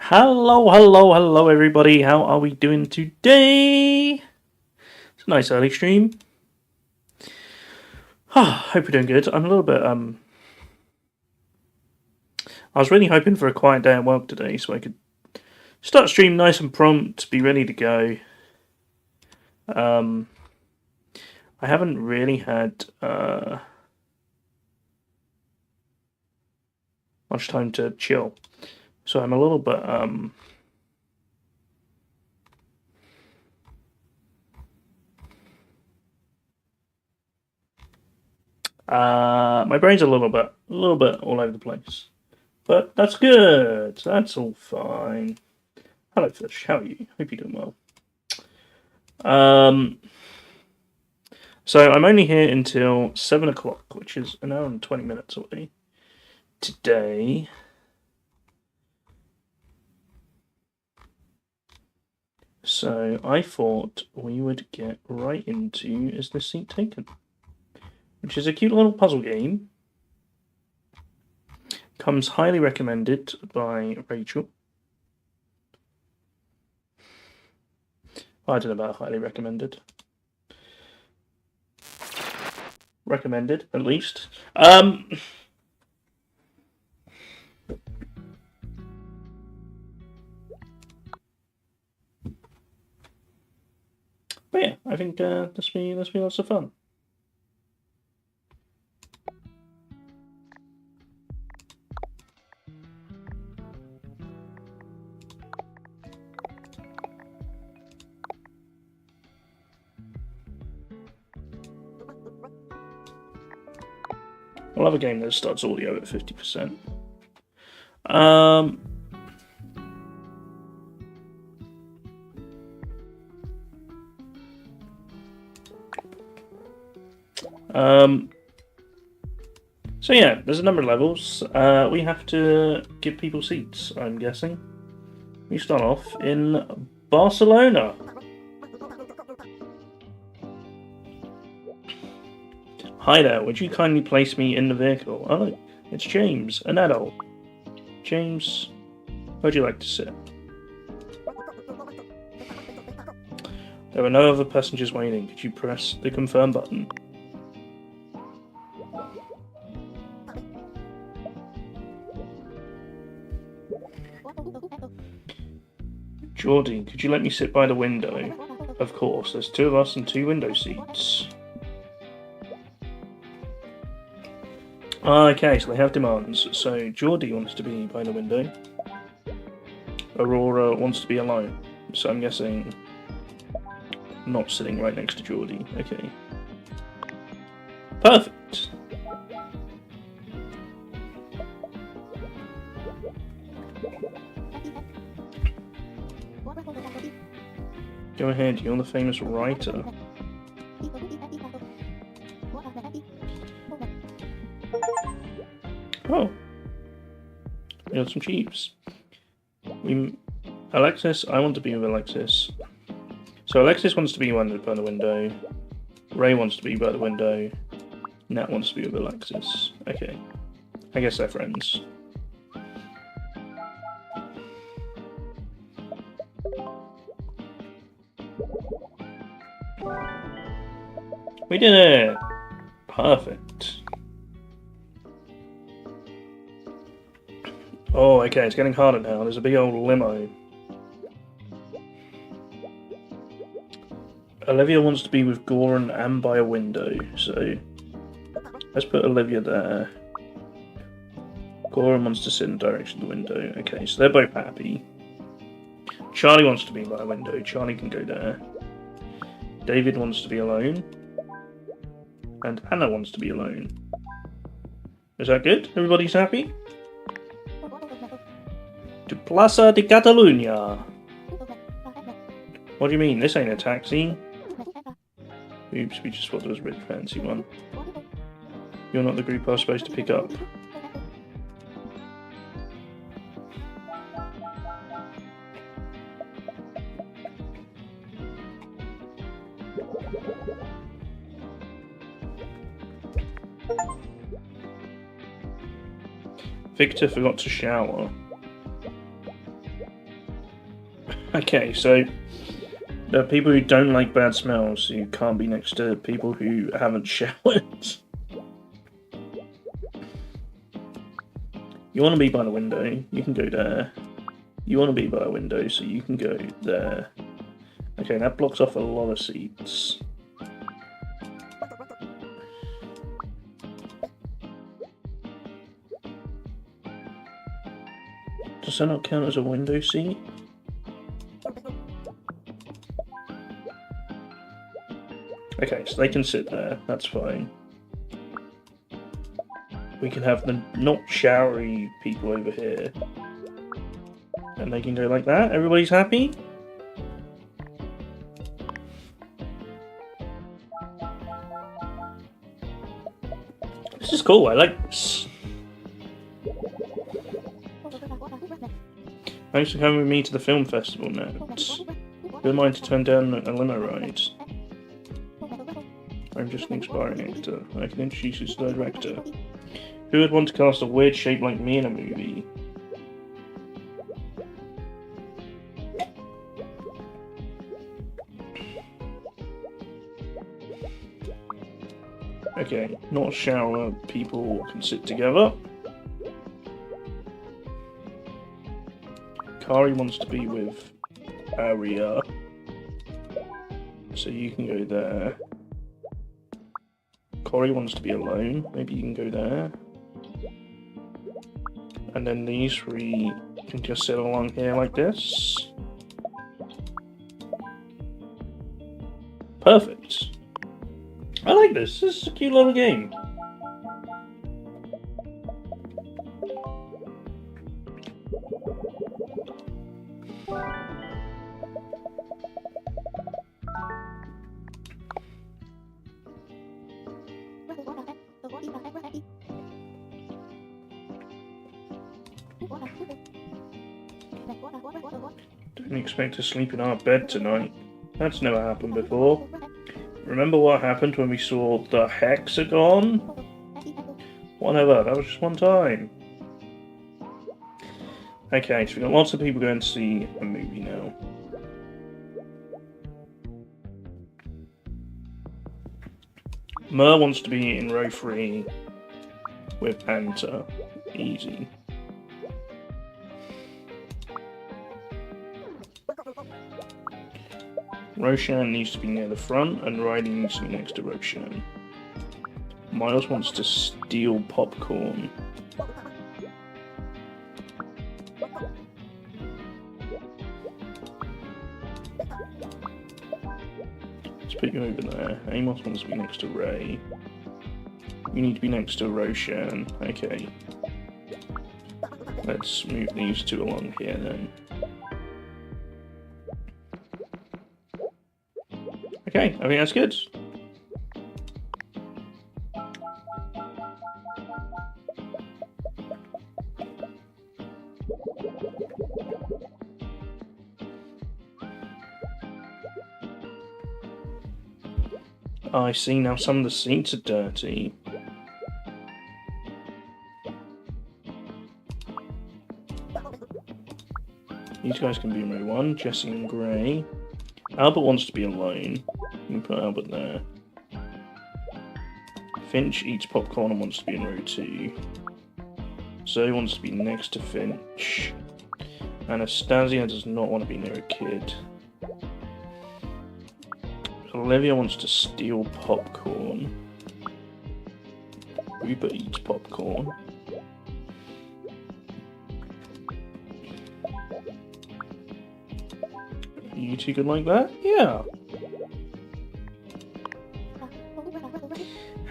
Hello, hello, hello, everybody. How are we doing today? It's a nice early stream. Hope you're doing good. I'm a little bit. I was really hoping for a quiet day at work today, so I could start stream nice and prompt, be ready to go. I haven't really had much time to chill, so I'm a little bit my brain's a little bit all over the place, but that's good. That's all fine. Hello, Fish. How are you? Hope you're doing well. So I'm only here until 7 o'clock, which is an hour and 20 minutes away today. So I thought we would get right into Is This Seat Taken? Which is a cute little puzzle game. Comes highly recommended by Rachel. I don't know about highly recommended. Recommended, at least. But yeah, I think this be lots of fun. I love a game that starts audio at 50%. So yeah, there's a number of levels. We have to give people seats, I'm guessing. We start off in Barcelona. Hi there, would you kindly place me in the vehicle? Oh, it's James, an adult. James, where'd you like to sit? There are no other passengers waiting. Could you press the confirm button? Geordie, could you let me sit by the window? Of course, there's two of us and two window seats. Okay, so they have demands. So Geordie wants to be by the window. Aurora wants to be alone. So I'm guessing not sitting right next to Geordie. Okay. Perfect. Go ahead, you're the famous writer. Oh. We got some Chiefs. Alexis, I want to be with Alexis. So Alexis wants to be by the window. Ray wants to be by the window. Nat wants to be with Alexis. Okay. I guess they're friends. We did it! Perfect. Oh, okay, it's getting harder now. There's a big old limo. Olivia wants to be with Goran and by a window, so let's put Olivia there. Goran wants to sit in the direction of the window. Okay, so they're both happy. Charlie wants to be by a window. Charlie can go there. David wants to be alone. And Anna wants to be alone. Is that good? Everybody's happy? To Plaza de Catalunya. What do you mean? This ain't a taxi. Oops, we just thought there was a really fancy one. You're not the group I was supposed to pick up. Victor forgot to shower. Okay, so there are people who don't like bad smells who can't be next to people who haven't showered. You want to be by the window, you can go there. You want to be by a window, so you can go there. Okay, that blocks off a lot of seats. Does that not count as a window seat? Okay, so they can sit there, that's fine. We can have the not showery people over here. And they can go like that, everybody's happy? This is cool, I like this. Thanks for coming with me to the film festival, Notes. Who mind to turn down a limo ride? I'm just an aspiring actor. I can introduce you to the director. Who would want to cast a weird shape like me in a movie? Okay, not shower people can sit together. Kari wants to be with Aria, so you can go there. Cory wants to be alone, maybe you can go there. And then these three can just sit along here like this. Perfect. I like this. This is a cute little game. Don't expect to sleep in our bed tonight. That's never happened before. Remember what happened when we saw the hexagon? Whatever, that was just one time. Okay, so we've got lots of people going to see a movie now. Mer wants to be in row 3 with Anta. Easy. Roshan needs to be near the front, and Riley needs to be next to Roshan. Miles wants to steal popcorn. Let's put you over there. Amos wants to be next to Ray. You need to be next to Roshan. Okay. Let's move these two along here then. Okay, I think that's good. I see, now some of the seats are dirty. These guys can be in row 1, Jesse and Gray. Albert wants to be alone. You can put Albert there. Finch eats popcorn and wants to be in row 2. Zoe wants to be next to Finch. Anastasia does not want to be near a kid. Olivia wants to steal popcorn. Rupert eats popcorn. You two good like that? Yeah.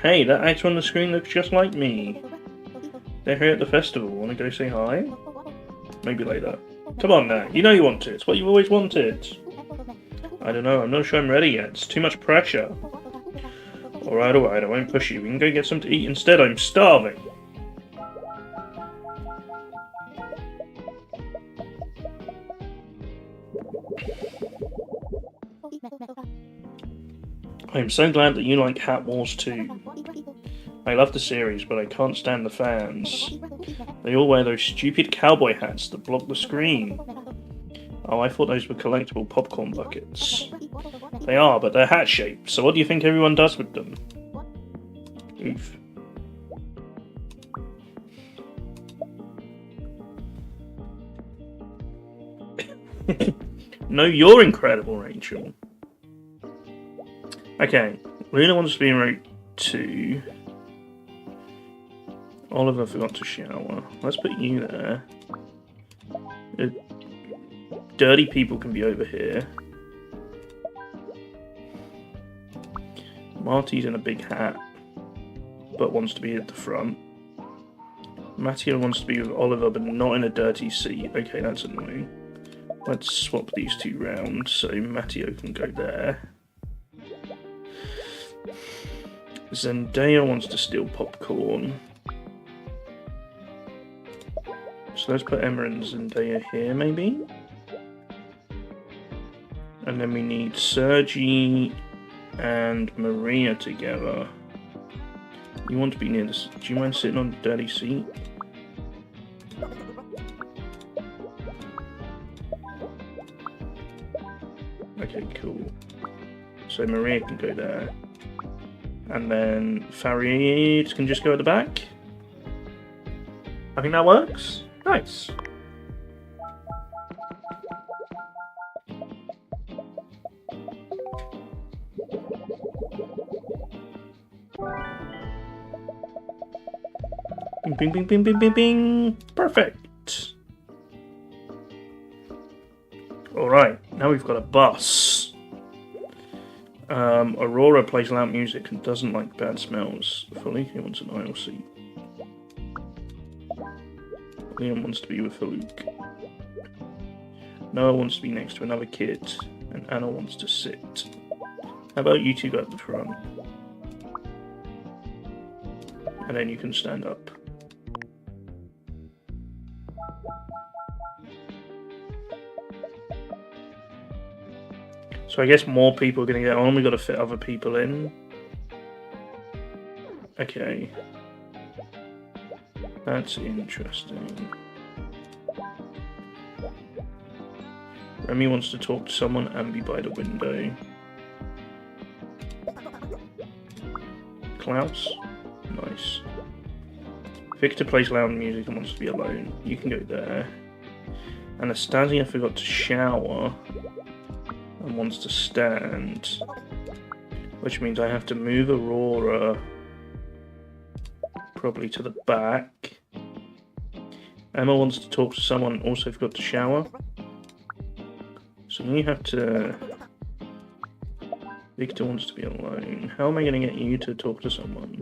Hey, that actor on the screen looks just like me. They're here at the festival. Want to go say hi? Maybe later. Come on now. You know you want to. It's what you've always wanted. I don't know. I'm not sure I'm ready yet. It's too much pressure. Alright, I won't push you. We can go get something to eat instead. I'm starving. I'm so glad that you like Hat Wars too. I love the series, but I can't stand the fans. They all wear those stupid cowboy hats that block the screen. Oh, I thought those were collectible popcorn buckets. They are, but they're hat-shaped, so what do you think everyone does with them? Oof. No, you're incredible, Rachel. Okay, Luna wants to be in Route 2. Oliver forgot to shower. Let's put you there. Dirty people can be over here. Marty's in a big hat, but wants to be at the front. Mattia wants to be with Oliver, but not in a dirty seat. Okay, that's annoying. Let's swap these two round so Matteo can go there. Zendaya wants to steal popcorn. So let's put Emma and Zendaya here, maybe? And then we need Sergi and Maria together. You want to be near this. Do you mind sitting on the dirty seat? Okay, cool. So Maria can go there. And then Farid can just go at the back. I think that works. Nice. Bing, bing, bing, bing, bing, bing, bing. Perfect. Alright, now we've got a bus. Aurora plays loud music and doesn't like bad smells. Felipe wants an aisle seat. Liam wants to be with Haluk. Noah wants to be next to another kid. And Anna wants to sit. How about you two go at the front? And then you can stand up. So I guess more people are going to get on. We've got to fit other people in. Okay. That's interesting. Remy wants to talk to someone and be by the window. Klaus? Nice. Victor plays loud music and wants to be alone. You can go there. Anastasia forgot to shower and wants to stand, which means I have to move Aurora probably to the back. Emma wants to talk to someone, also forgot to shower. So you have to... Victor wants to be alone. How am I going to get you to talk to someone?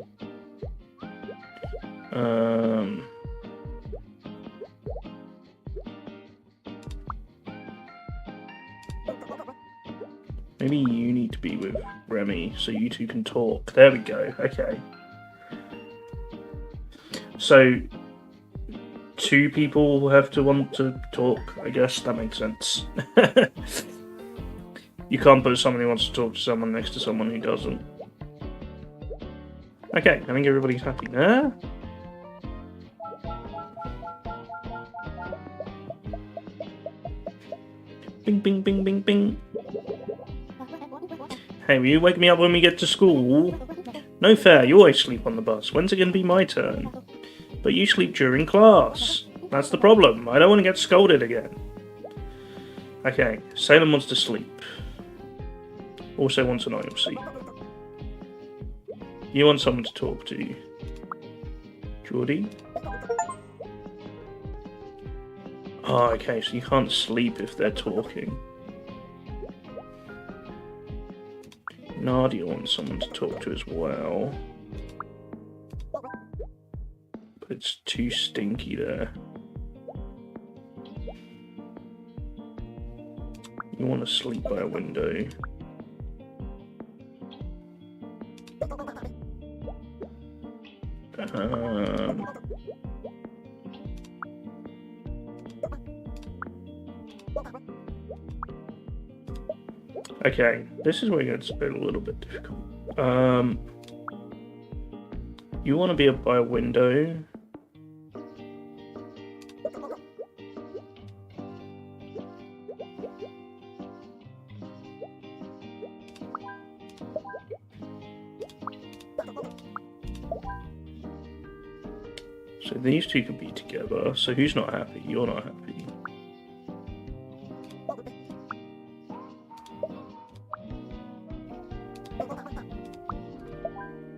Maybe you need to be with Remy so you two can talk. There we go. Okay. So, two people have to want to talk. I guess that makes sense. You can't put someone who wants to talk to someone next to someone who doesn't. Okay, I think everybody's happy there. Bing, bing, bing, bing, bing. Hey, will you wake me up when we get to school? No fair, you always sleep on the bus. When's it going to be my turn? But you sleep during class. That's the problem. I don't want to get scolded again. Okay, Salem wants to sleep. Also wants an aisle seat. You want someone to talk to. Geordie? Oh, okay, so you can't sleep if they're talking. Nadia wants someone to talk to as well. But it's too stinky there. You want to sleep by a window. Okay, this is where it gets a little bit difficult. You want to be up by a window. So these two can be together. So who's not happy? You're not happy.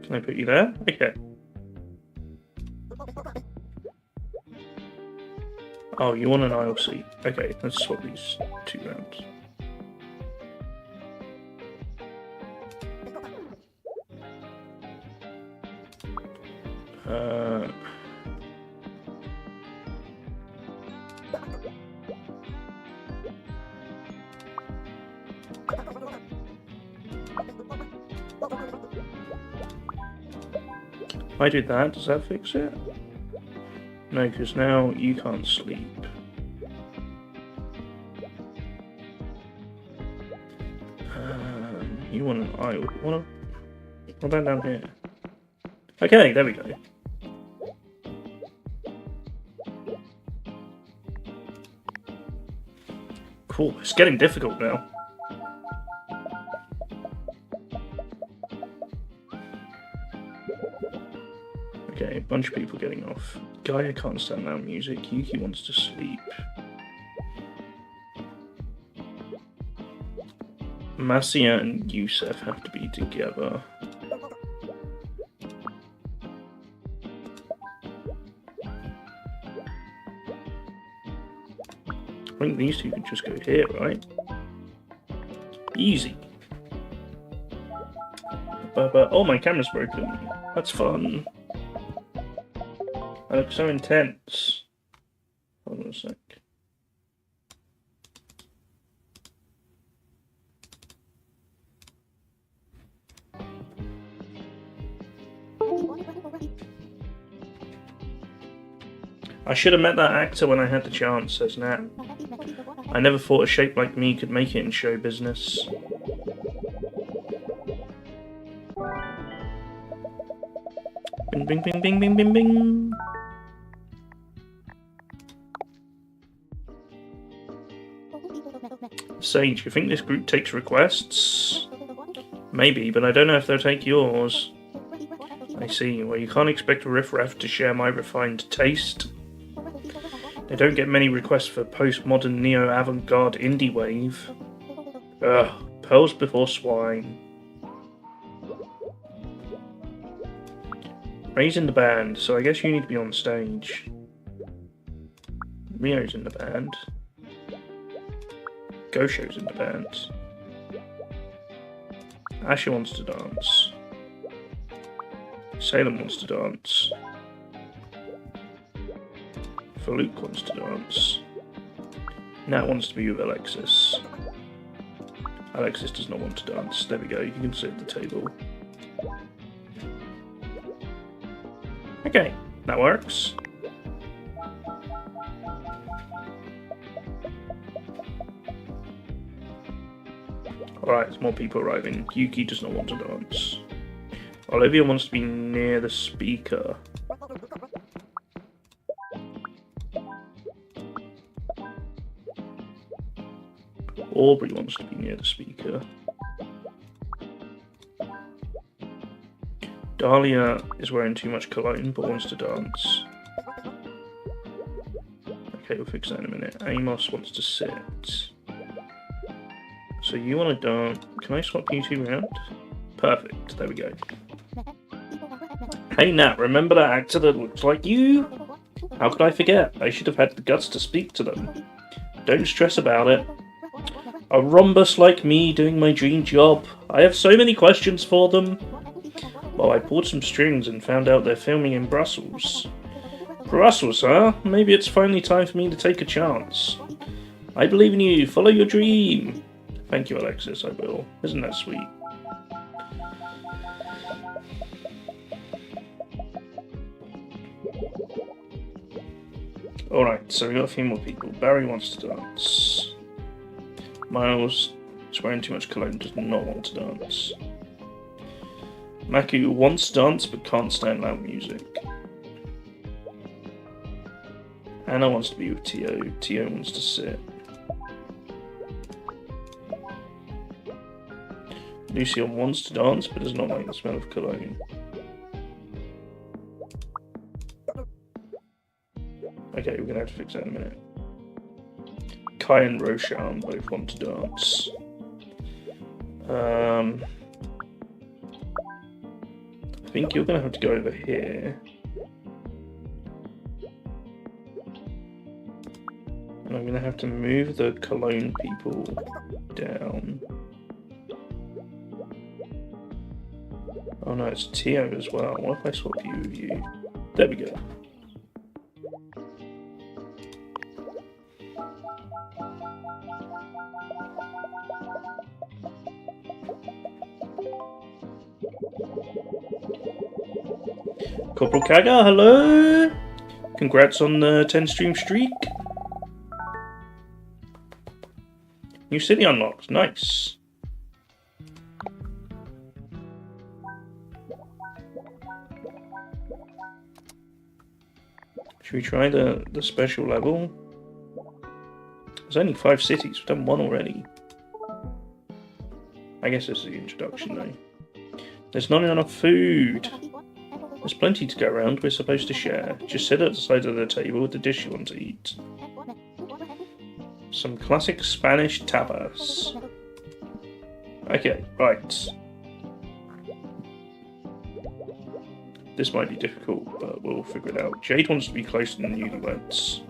Can I put you there? Okay. Oh, you want an aisle seat? Okay, let's swap these two rounds. If I do that, does that fix it? No, because now you can't sleep. You want an aisle? What about down here? Okay, there we go. Cool, it's getting difficult now. Okay, a bunch of people getting off. Gaia can't stand loud music. Yuki wants to sleep. Masia and Yusef have to be together. I think these two can just go here, right? Easy. Oh, my camera's broken. That's fun. I look so intense. Hold on a sec. I should have met that actor when I had the chance, says Nat. I never thought a shape like me could make it in show business. Bing, bing, bing, bing, bing, bing, bing. Sage, you think this group takes requests? Maybe, but I don't know if they'll take yours. I see. Well, you can't expect a riffraff to share my refined taste. They don't get many requests for postmodern neo-avant-garde indie wave. Ugh, pearls before swine. Ray's in the band, so I guess you need to be on stage. Rio's in the band. Gosho's in the band. Asher wants to dance. Salem wants to dance. Farouk wants to dance. Nat wants to be with Alexis. Alexis does not want to dance. There we go, you can sit at the table. Okay, that works. Alright, there's more people arriving. Yuki does not want to dance. Olivia wants to be near the speaker. Aubrey wants to be near the speaker. Dahlia is wearing too much cologne but wants to dance. Okay, we'll fix that in a minute. Amos wants to sit. So you want to dance. Can I swap you two around? Perfect, there we go. Hey Nat, remember that actor that looks like you? How could I forget? I should have had the guts to speak to them. Don't stress about it. A rhombus like me doing my dream job. I have so many questions for them. Well, I pulled some strings and found out they're filming in Brussels. Brussels, huh? Maybe it's finally time for me to take a chance. I believe in you. Follow your dream. Thank you, Alexis. I will. Isn't that sweet? Alright, so we got a few more people. Barry wants to dance. Miles is wearing too much cologne, does not want to dance. Maku wants to dance but can't stand loud music. Anna wants to be with Tio. Tio wants to sit. Lucille wants to dance but does not like the smell of cologne. Okay, we're gonna have to fix that in a minute. Kai and Roshan both want to dance. I think you're gonna have to go over here. And I'm gonna have to move the Cologne people down. Oh no, it's Tio as well. What if I swap you with you? There we go. Corporal Kaga, hello! Congrats on the 10 stream streak. New city unlocked, nice. Should we try the special level? There's only 5 cities, we've done 1 already. I guess this is the introduction though. There's not enough food. There's plenty to go around, we're supposed to share. Just sit at the side of the table with the dish you want to eat. Some classic Spanish tapas. Okay, right. This might be difficult, but we'll figure it out. Jade wants to be close to the newlyweds.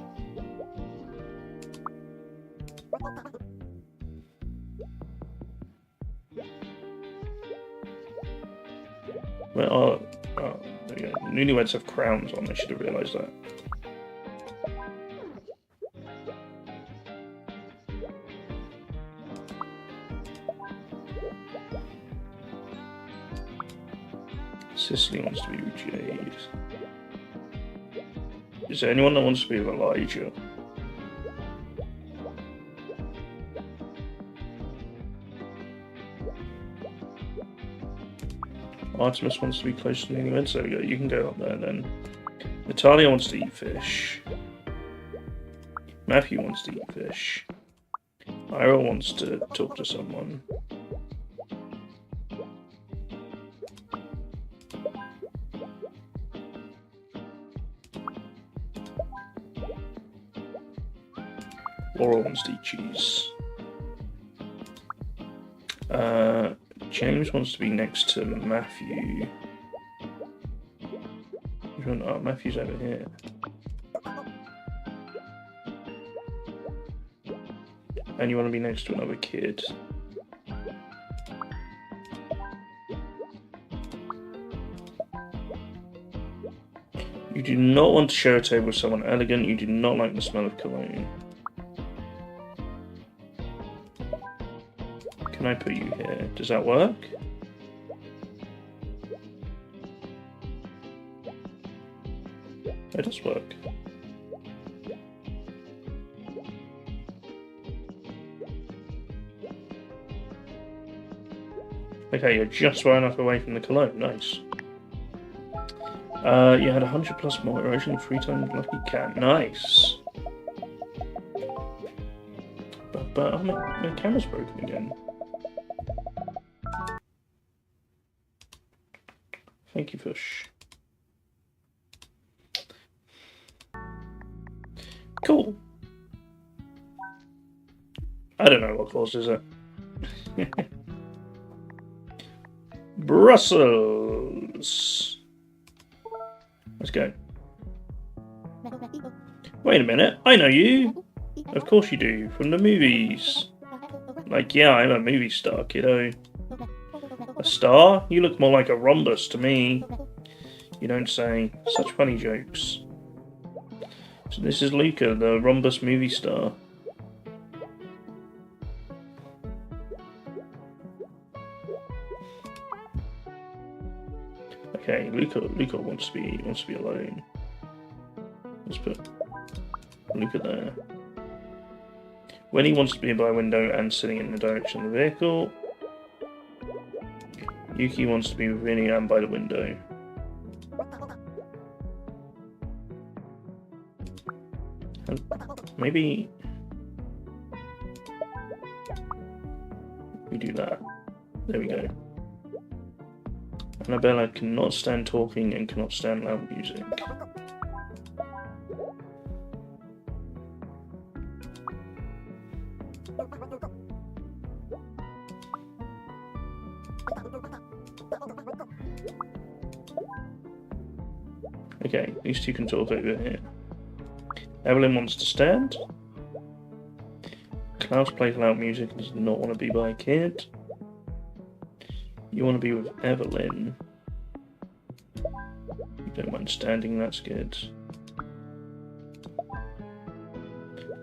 Well, there we go. Newlyweds have crowns on, I should have realised that. Cicely wants to be with Jade. Is there anyone that wants to be with Elijah? Artemis wants to be close to the newlyweds. There we go. You can go up there then. Natalia wants to eat fish. Matthew wants to eat fish. Ira wants to talk to someone. Laura wants to eat cheese. James wants to be next to Matthew. Oh, Matthew's over here. And you want to be next to another kid. You do not want to share a table with someone elegant. You do not like the smell of cologne. Can I put you here? Does that work? It does work. Okay, you're just far enough away from the cologne. Nice. You had 100 plus moderation, 3 times lucky cat. Nice. But my camera's broken again. Thank you, Fish. Cool. I don't know what causes it. Brussels. Let's go. Wait a minute, I know you. Of course you do, from the movies. Like, yeah, I'm a movie star, kiddo. A star? You look more like a rhombus to me. You don't say. Such funny jokes. So this is Luca, the rhombus movie star. Okay, Luca wants to be alone. Let's put Luca there. When he wants to be by a window and sitting in the direction of the vehicle. Yuki wants to be with Vinny and by the window. And maybe we do that. There we go. Annabella cannot stand talking and cannot stand loud music. Okay, these two can talk over here. Evelyn wants to stand. Klaus plays loud music and does not want to be by a kid. You want to be with Evelyn. You don't mind standing, that's good.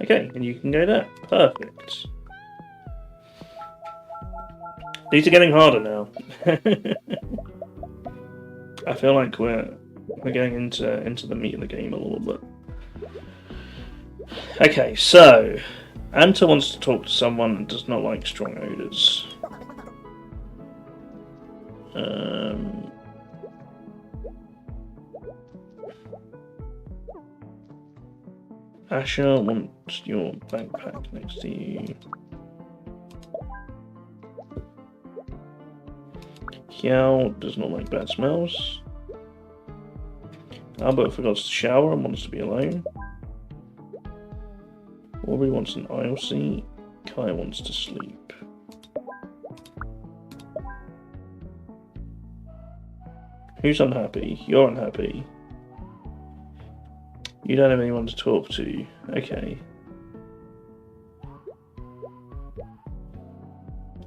Okay, and you can go there. Perfect. These are getting harder now. I feel like we're getting into the meat of the game a little bit. Okay, so Anta wants to talk to someone and does not like strong odours. Asher wants your backpack next to you. Kiao does not like bad smells. Albert forgets to shower and wants to be alone. Aubrey wants an aisle seat. Kai wants to sleep. Who's unhappy? You're unhappy. You don't have anyone to talk to. Okay.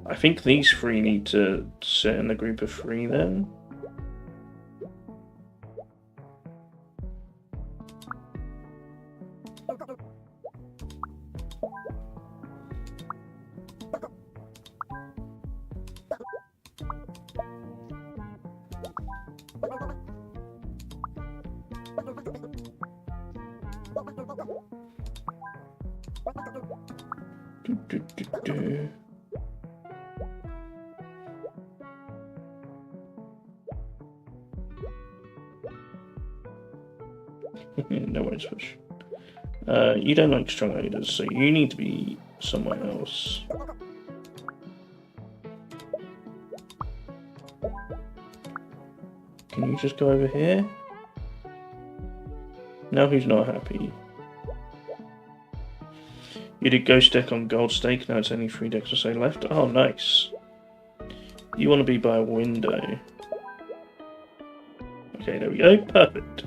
I think these three need to sit in a group of three then. No worries, Fish. You don't like strong odours, so you need to be somewhere else. Can you just go over here? Now who's not happy? You did ghost deck on gold stake, now it's only 3 decks or so left. Oh, nice. You want to be by a window. Okay, there we go. Perfect.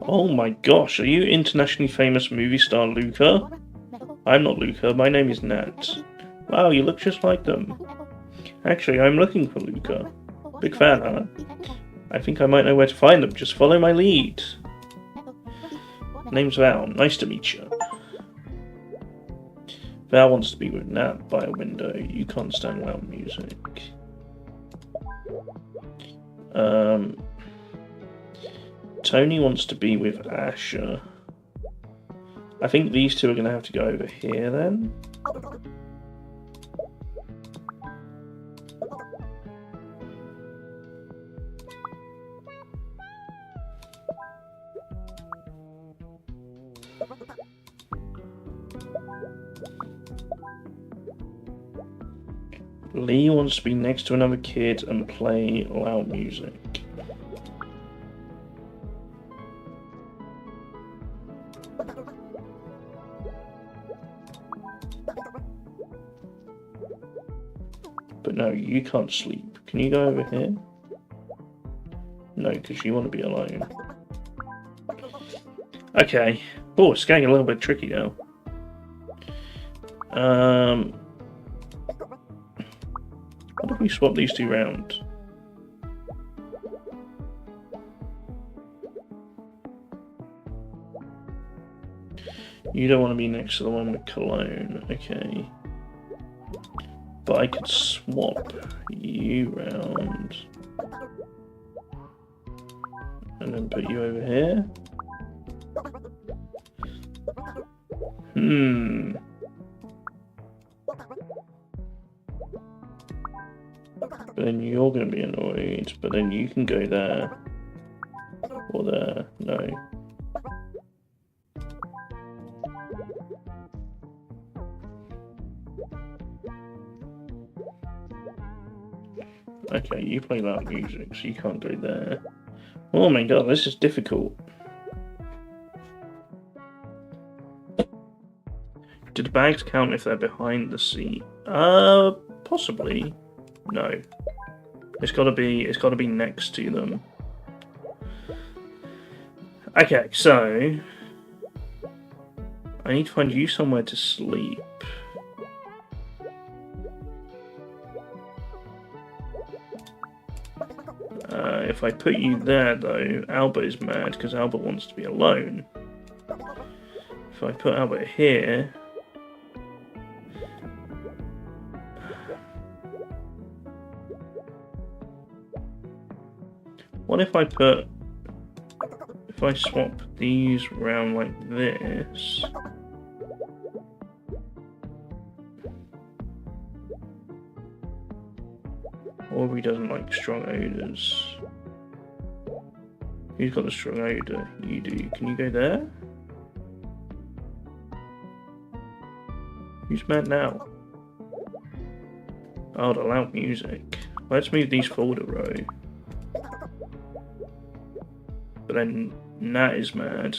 Oh my gosh, are you internationally famous movie star Luca? I'm not Luca, my name is Nat. Wow, you look just like them. Actually, I'm looking for Luca. Big fan, huh? I think I might know where to find them, just follow my lead. Name's Val, nice to meet you. Val wants to be with Nat by a window, you can't stand loud music. Tony wants to be with Asher. I think these two are going to have to go over here then. Lee wants to be next to another kid and play loud music. But no, you can't sleep. Can you go over here? No, because you want to be alone. Okay. Oh, it's getting a little bit tricky now. What if we swap these two round? You don't want to be next to the one with Cologne, okay. But I could swap you round. And then put you over here. But then you're going to be annoyed, but then you can go there. Or there. No. Okay, you play loud music, so you can't go there. Oh my god, this is difficult. Did the bags count if they're behind the seat? Possibly. No. It's gotta be next to them. Okay, so I need to find you somewhere to sleep. If I put you there, though, Albert is mad because Albert wants to be alone. If I put Albert here... What if I put... If I swap these around like this... Aubrey doesn't like strong odours. Who's got the strong odour? You do. Can you go there? Who's mad now? Oh, the loud music. Let's move these forward a row. But then Nat is mad.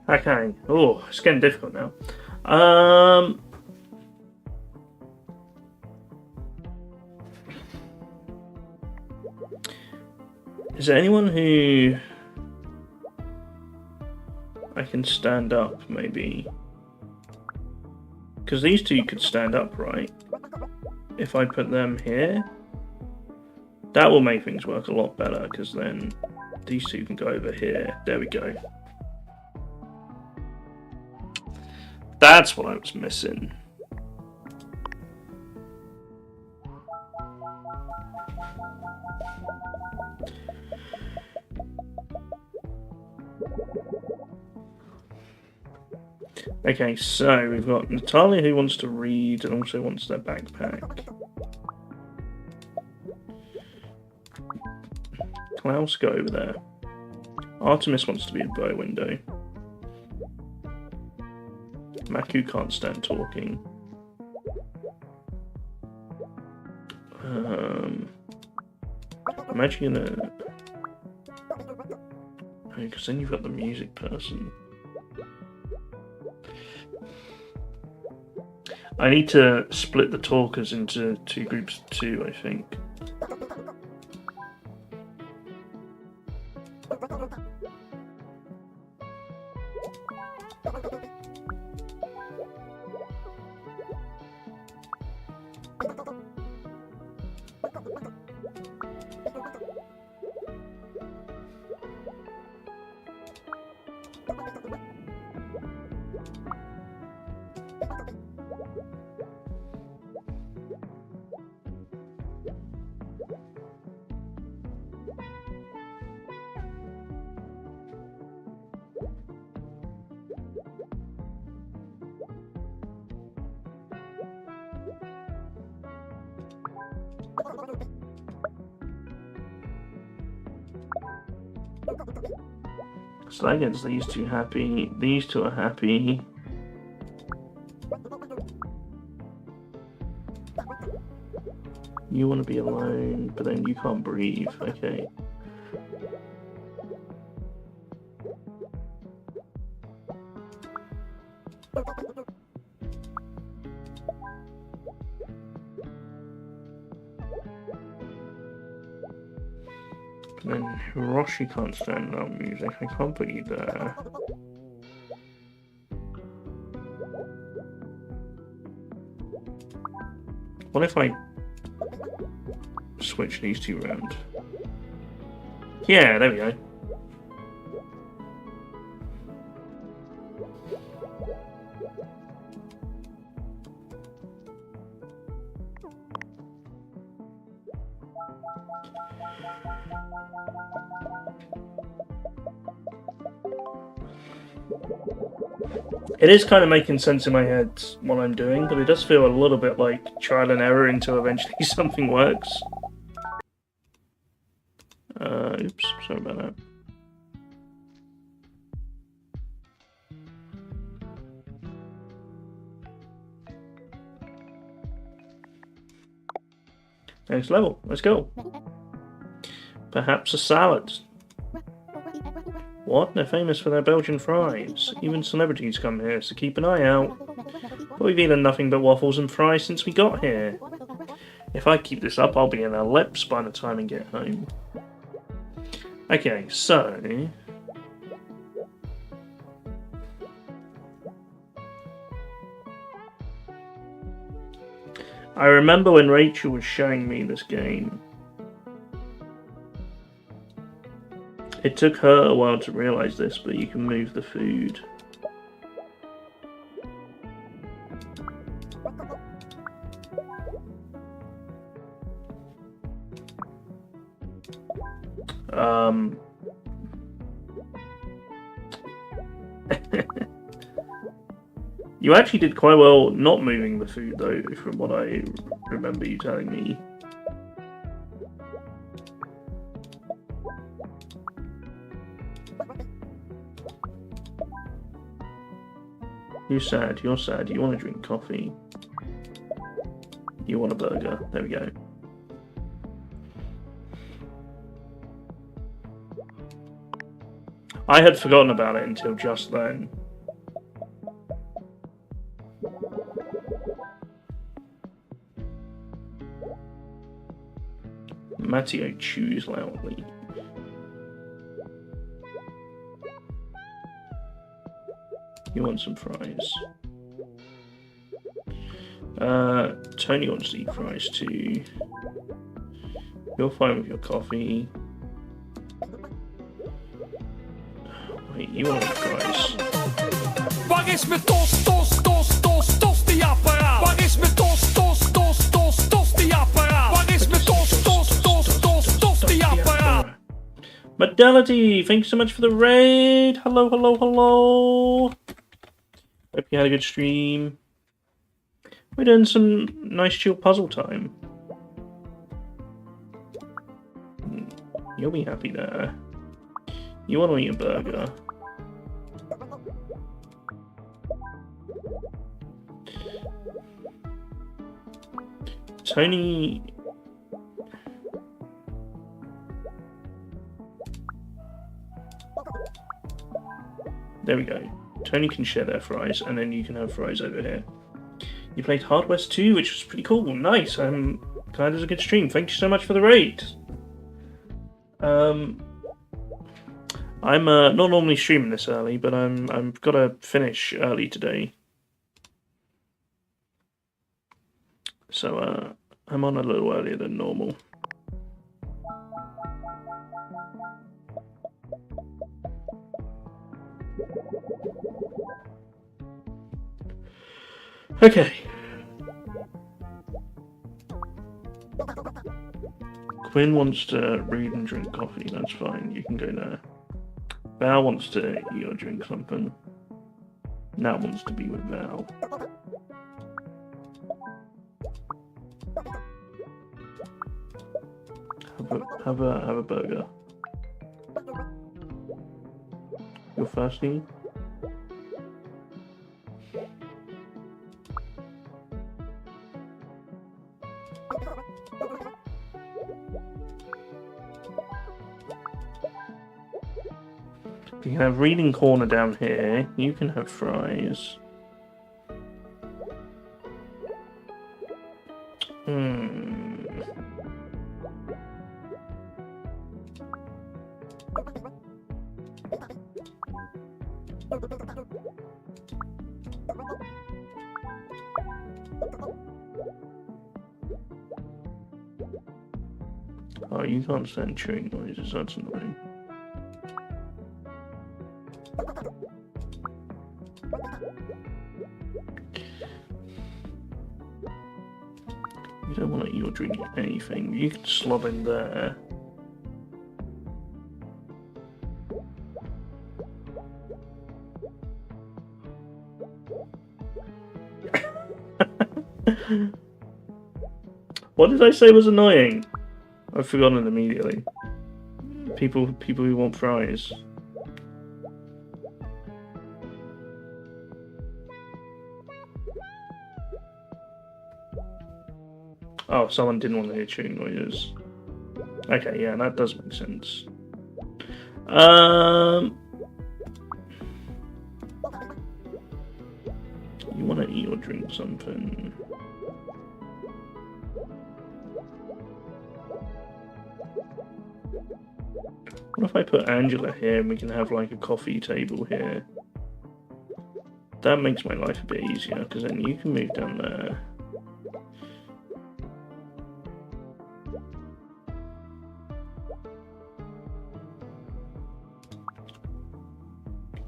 Okay. Oh, it's getting difficult now. Is there anyone who I can stand up, maybe? Because these two could stand up, right? If I put them here, that will make things work a lot better, because then these two can go over here. There we go. That's what I was missing. Okay, so we've got Natalia who wants to read and also wants their backpack. Klaus, go over there. Artemis wants to be a bow window. Maku can't stand talking. I'm actually gonna... Because then you've got the music person. I need to split the talkers into two groups of two, I think. So that gets these two happy. These two are happy. You want to be alone, but then you can't breathe. Okay. But then Hiroshi can't stand up music. I can't put you there. What if I switch these two around? Yeah, there we go. It is kind of making sense in my head what I'm doing, but it does feel a little bit like trial and error until eventually something works. Oops, sorry about that. Next level, let's go. Perhaps a salad. What? They're famous for their Belgian fries. Even celebrities come here, so keep an eye out. But we've eaten nothing but waffles and fries since we got here. If I keep this up, I'll be in our lips by the time I get home. Okay, so... I remember when Rachel was showing me this game. It took her a while to realise this, but you can move the food. You actually did quite well not moving the food, though, from what I remember you telling me. You're sad, you're sad. You want to drink coffee. You want a burger. There we go. I had forgotten about it until just then. Matteo chews loudly. You want some fries? Tony wants to eat fries too. You're fine with your coffee. Wait, you want to eat fries? Waar is mijn tostiapparaat? Waar is mijn tostiapparaat? Waar is mijn tostiapparaat? Modality, thanks so much for the raid. Hello, hello, hello. Hope you had a good stream. We're doing some nice chill puzzle time. You'll be happy there. You want to eat a burger. Tony... There we go. Tony can share their fries, and then you can have fries over here. You played Hard West 2, which was pretty cool. Nice. I'm glad it was a good stream. Thank you so much for the raid. I'm not normally streaming this early, but I'm gotta finish early today. So I'm on a little earlier than normal. Okay. Quinn wants to read and drink coffee, that's fine, you can go there. Val wants to eat or drink something. Nat wants to be with Val. Have a burger. You're thirsty? You can have reading corner down here. You can have fries. Oh, you can't stand chewing noises, that's annoying. You don't want to eat or drink anything. You can slob in there. What did I say was annoying? I've forgotten immediately. People who want fries. Oh, someone didn't want to hear chewing noises. Okay, yeah, that does make sense. You want to eat or drink something? What if I put Angela here and we can have like a coffee table here? That makes my life a bit easier because then you can move down there.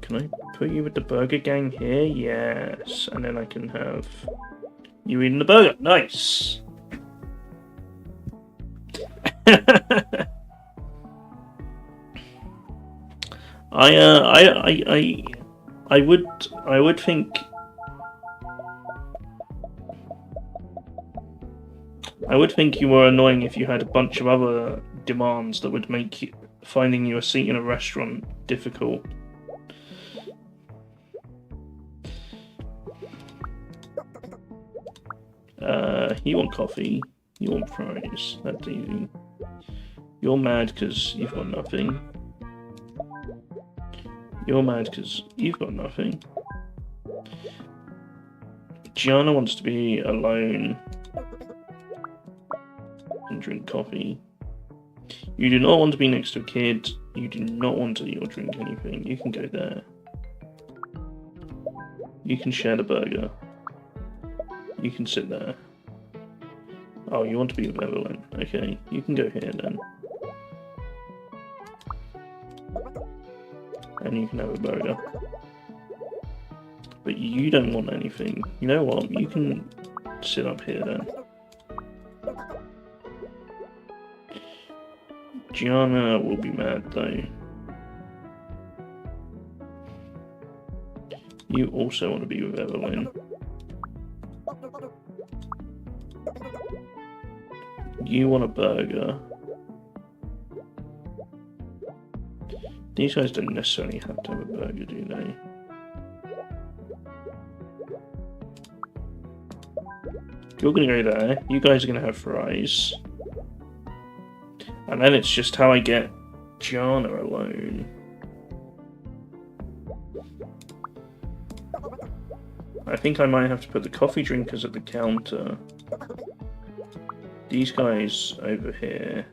Can I put you with the burger gang here? Yes. And then I can have you eating the burger. Nice. I would think you were annoying if you had a bunch of other demands that would make finding you a seat in a restaurant difficult. You want coffee, you want fries, that's easy. You're mad because you've got nothing. You're mad because you've got nothing. Gianna wants to be alone and drink coffee. You do not want to be next to a kid. You do not want to eat or drink anything. You can go there. You can share the burger. You can sit there. Oh, you want to be with Evelyn. Okay, you can go here then. And you can have a burger. But you don't want anything. You know what? You can sit up here then. Gianna will be mad though. You also want to be with Evelyn. You want a burger. These guys don't necessarily have to have a burger, do they? You're gonna go there. You guys are gonna have fries. And then it's just how I get Gianna alone. I think I might have to put the coffee drinkers at the counter. These guys over here.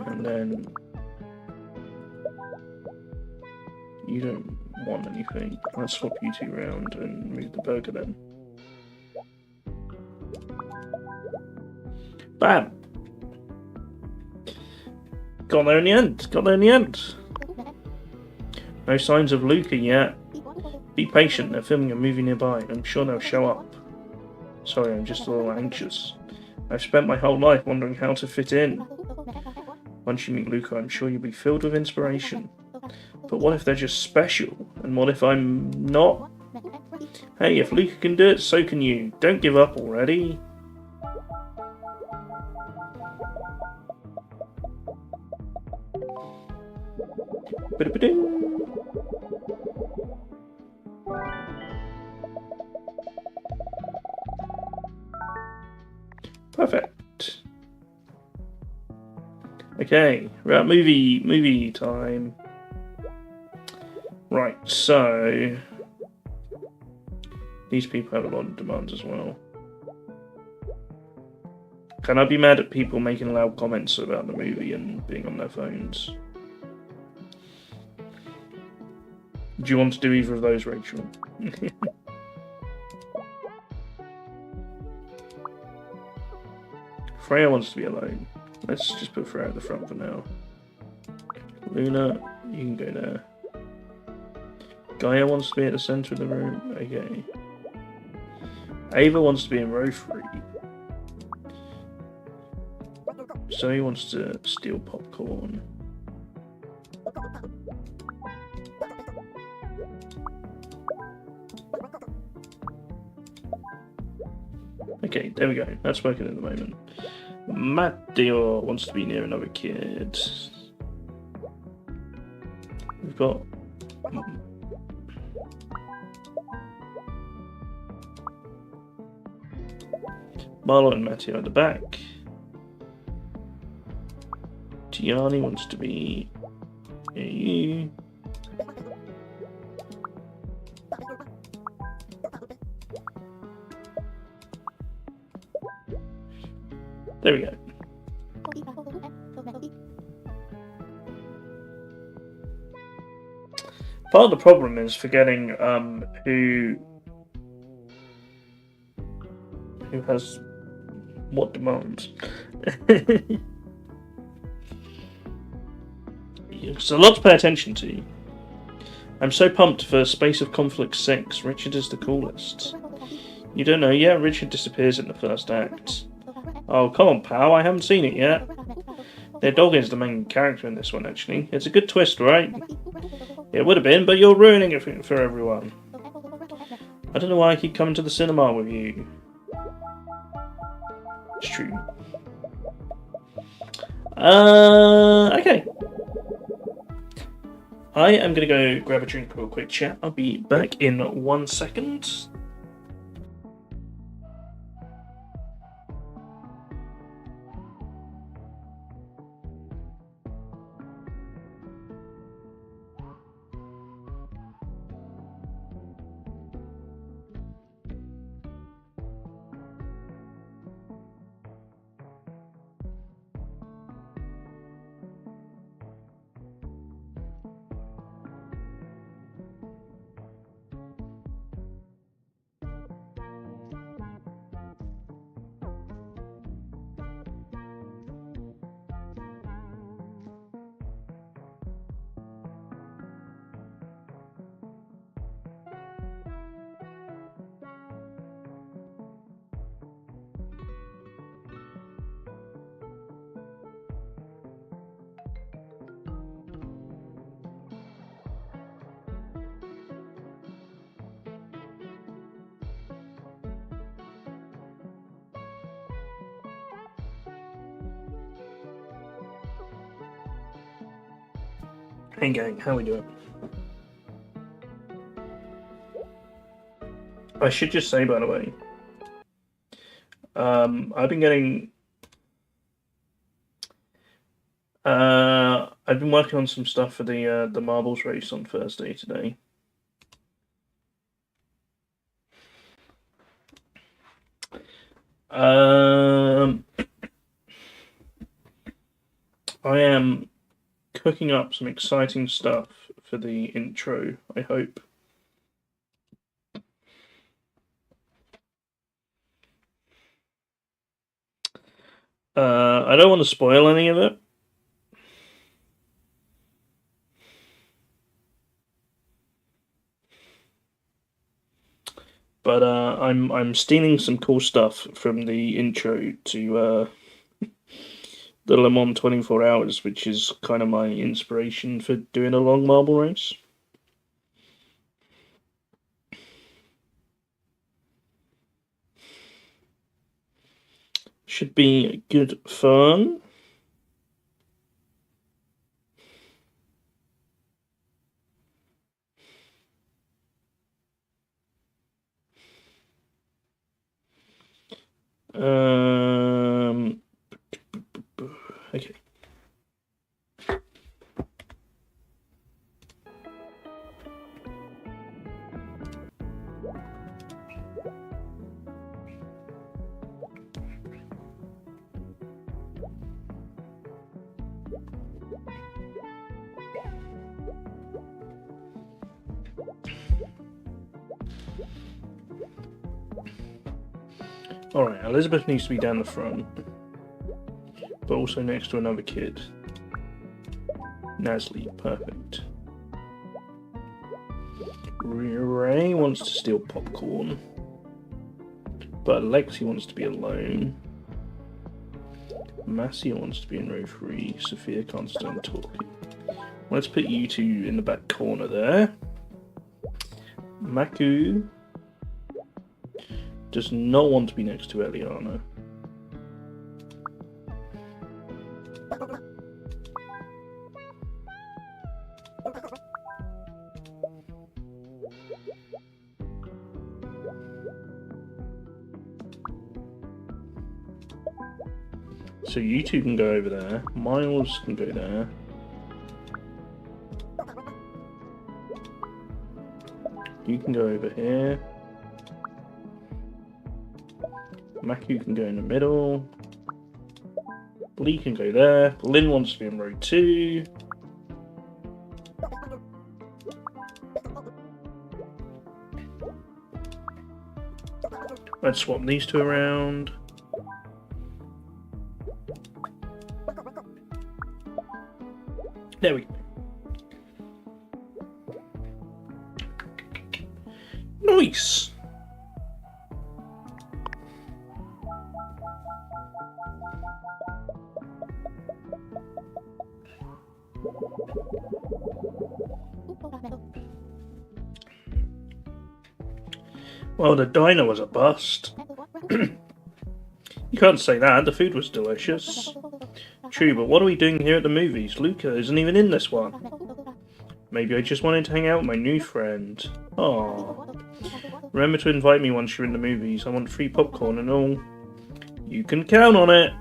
And then you don't want anything. Let's swap you two around and move the burger then. Bam! Got there in the end. Got there in the end. No signs of Luca yet. Be patient, they're filming a movie nearby. I'm sure they'll show up. Sorry, I'm just a little anxious. I've spent my whole life wondering how to fit in. Once you meet Luca, I'm sure you'll be filled with inspiration. But what if they're just special? And what if I'm not? Hey, if Luca can do it, so can you. Don't give up already. Perfect. Okay, we're at movie time. Right, so these people have a lot of demands as well. Can I be mad at people making loud comments about the movie and being on their phones? Do you want to do either of those, Rachel? Freya wants to be alone. Let's just put Freya at the front for now. Luna, you can go there. Gaia wants to be at the centre of the room. Okay. Ava wants to be in row 3. Zoe wants to steal popcorn. Okay, there we go. That's working at the moment. Matteo wants to be near another kid. We've got... Marlo and Matteo at the back. Gianni wants to be near you. There we go. Part of the problem is forgetting who has what demands. It's a lot to pay attention to. I'm so pumped for Space of Conflict 6. Richard is the coolest. You don't know yet? Richard disappears in the first act. Oh, come on, pal. I haven't seen it yet. Their dog is the main character in this one, actually. It's a good twist, right? It would have been, but you're ruining it for everyone. I don't know why I keep coming to the cinema with you. It's true. Okay. I am going to go grab a drink real quick, chat. I'll be back in 1 second. Hey gang, how we doing? I should just say, by the way, I've been getting... I've been working on some stuff for the marbles race on Thursday today. I am cooking up some exciting stuff for the intro, I hope. I don't want to spoil any of it. But I'm stealing some cool stuff from the intro to the Le Mans 24 Hours, which is kind of my inspiration for doing a long marble race. Should be good fun. Okay. Alright, Elizabeth needs to be down the front, but also next to another kid. Nasli, perfect. Ray wants to steal popcorn, but Lexi wants to be alone. Massia wants to be in row 3. Sophia can't stand talking. Let's put you two in the back corner there. Maku, does not want to be next to Eliana. So you two can go over there. Miles can go there. You can go over here. Maku can go in the middle. Lee can go there. Lynn wants to be in row 2. Let's swap these two around. There we go. Nice! Well, the diner was a bust. You can't say that, the food was delicious. True, but what are we doing here at the movies? Luca isn't even in this one. Maybe I just wanted to hang out with my new friend. Aww. Remember to invite me once you're in the movies. I want free popcorn and all. You can count on it.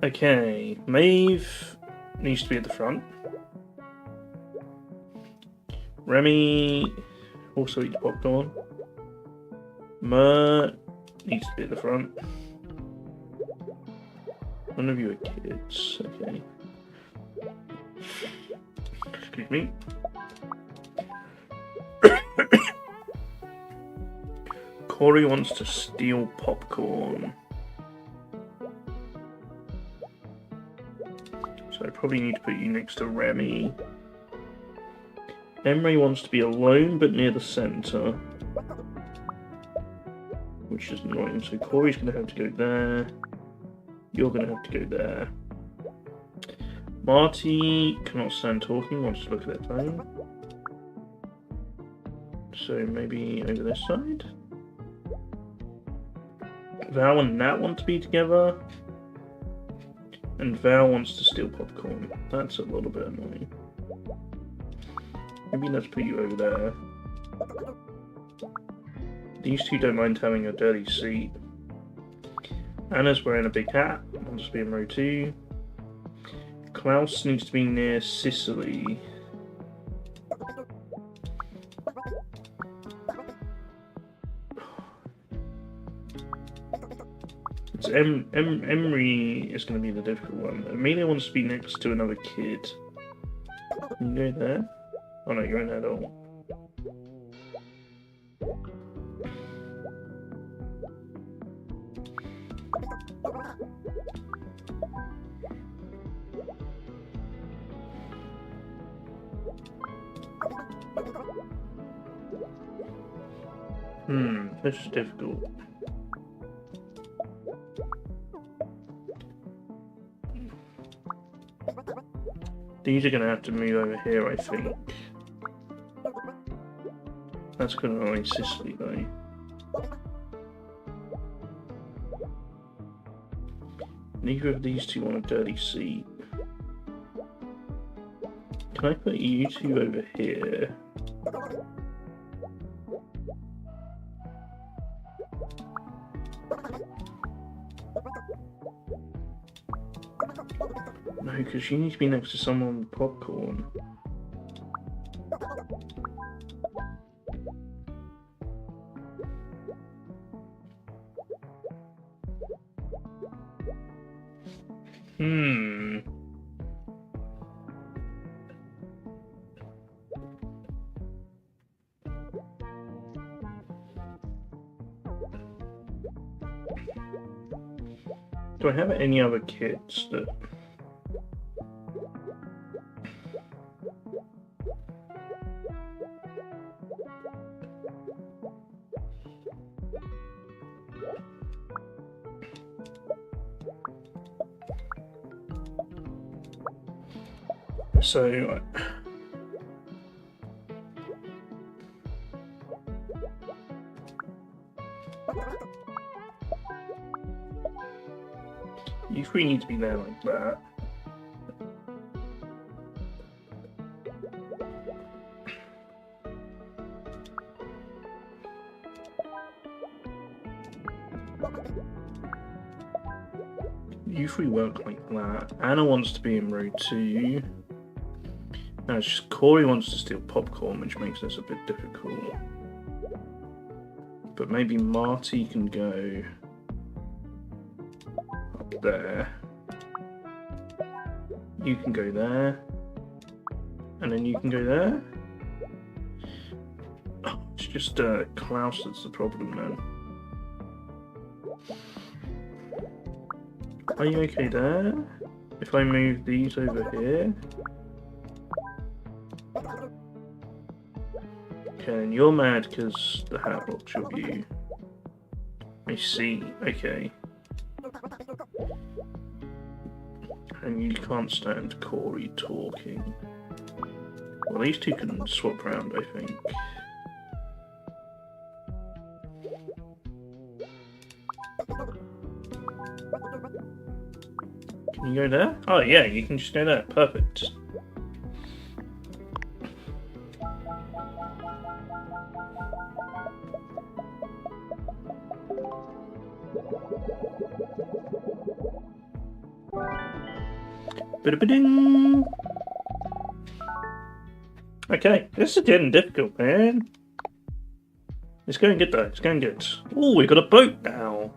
Okay, Maeve needs to be at the front. Remy also eats popcorn. Mert needs to be at the front. None of you are kids, okay. Excuse me. Corey wants to steal popcorn. So I probably need to put you next to Remy. Emery wants to be alone but near the centre. Which is annoying. So Corey's going to have to go there. You're going to have to go there. Marty cannot stand talking, wants to look at their phone. So maybe over this side. Val and Nat want to be together. And Val wants to steal popcorn. That's a little bit annoying. Maybe let's put you over there. These two don't mind having a dirty seat. Anna's wearing a big hat. Wants to be in row 2. Klaus needs to be near Sicily. It's Emery is going to be the difficult one. Amelia wants to be next to another kid. Can you go there? Oh no, you're an adult. This is difficult. These are going to have to move over here, I think. That's going to annoy Sicily, though. Neither of these two want a dirty seat. Can I put you two over here? No, because you need to be next to someone with popcorn. Do I have any other kids that... So three need to be there like that. You three work like that. Anna wants to be in row 2. Now it's just Corey wants to steal popcorn, which makes this a bit difficult. But maybe Marty can go up there. You can go there. And then you can go there. Oh, it's just Klaus that's the problem then. Are you okay there? If I move these over here? Okay, and you're mad because the hat blocks your view. I see, okay. And you can't stand Corey talking. Well, these two can swap around, I think. Can you go there? Oh yeah, you can just go there. Perfect. Ba-da-ba-ding. Okay, this is getting difficult, man. It's going good though. It's going good. Oh, we got a boat now.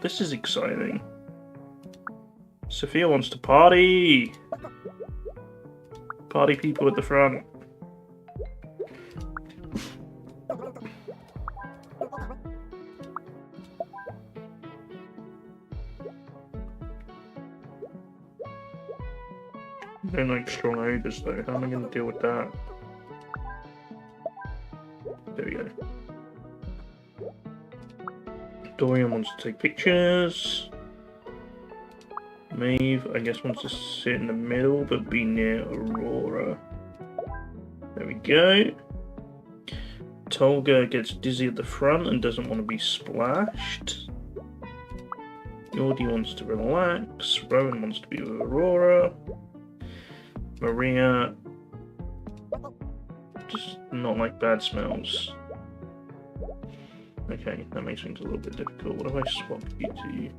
This is exciting. Sophia wants to party. Party people at the front. I don't like strong ogres though. How am I going to deal with that? There we go. Dorian wants to take pictures. Maeve, I guess, wants to sit in the middle but be near Aurora. There we go. Tolga gets dizzy at the front and doesn't want to be splashed. Yordi wants to relax. Rowan wants to be with Aurora. Maria just not like bad smells. Okay, that makes things a little bit difficult. What if I swap you to...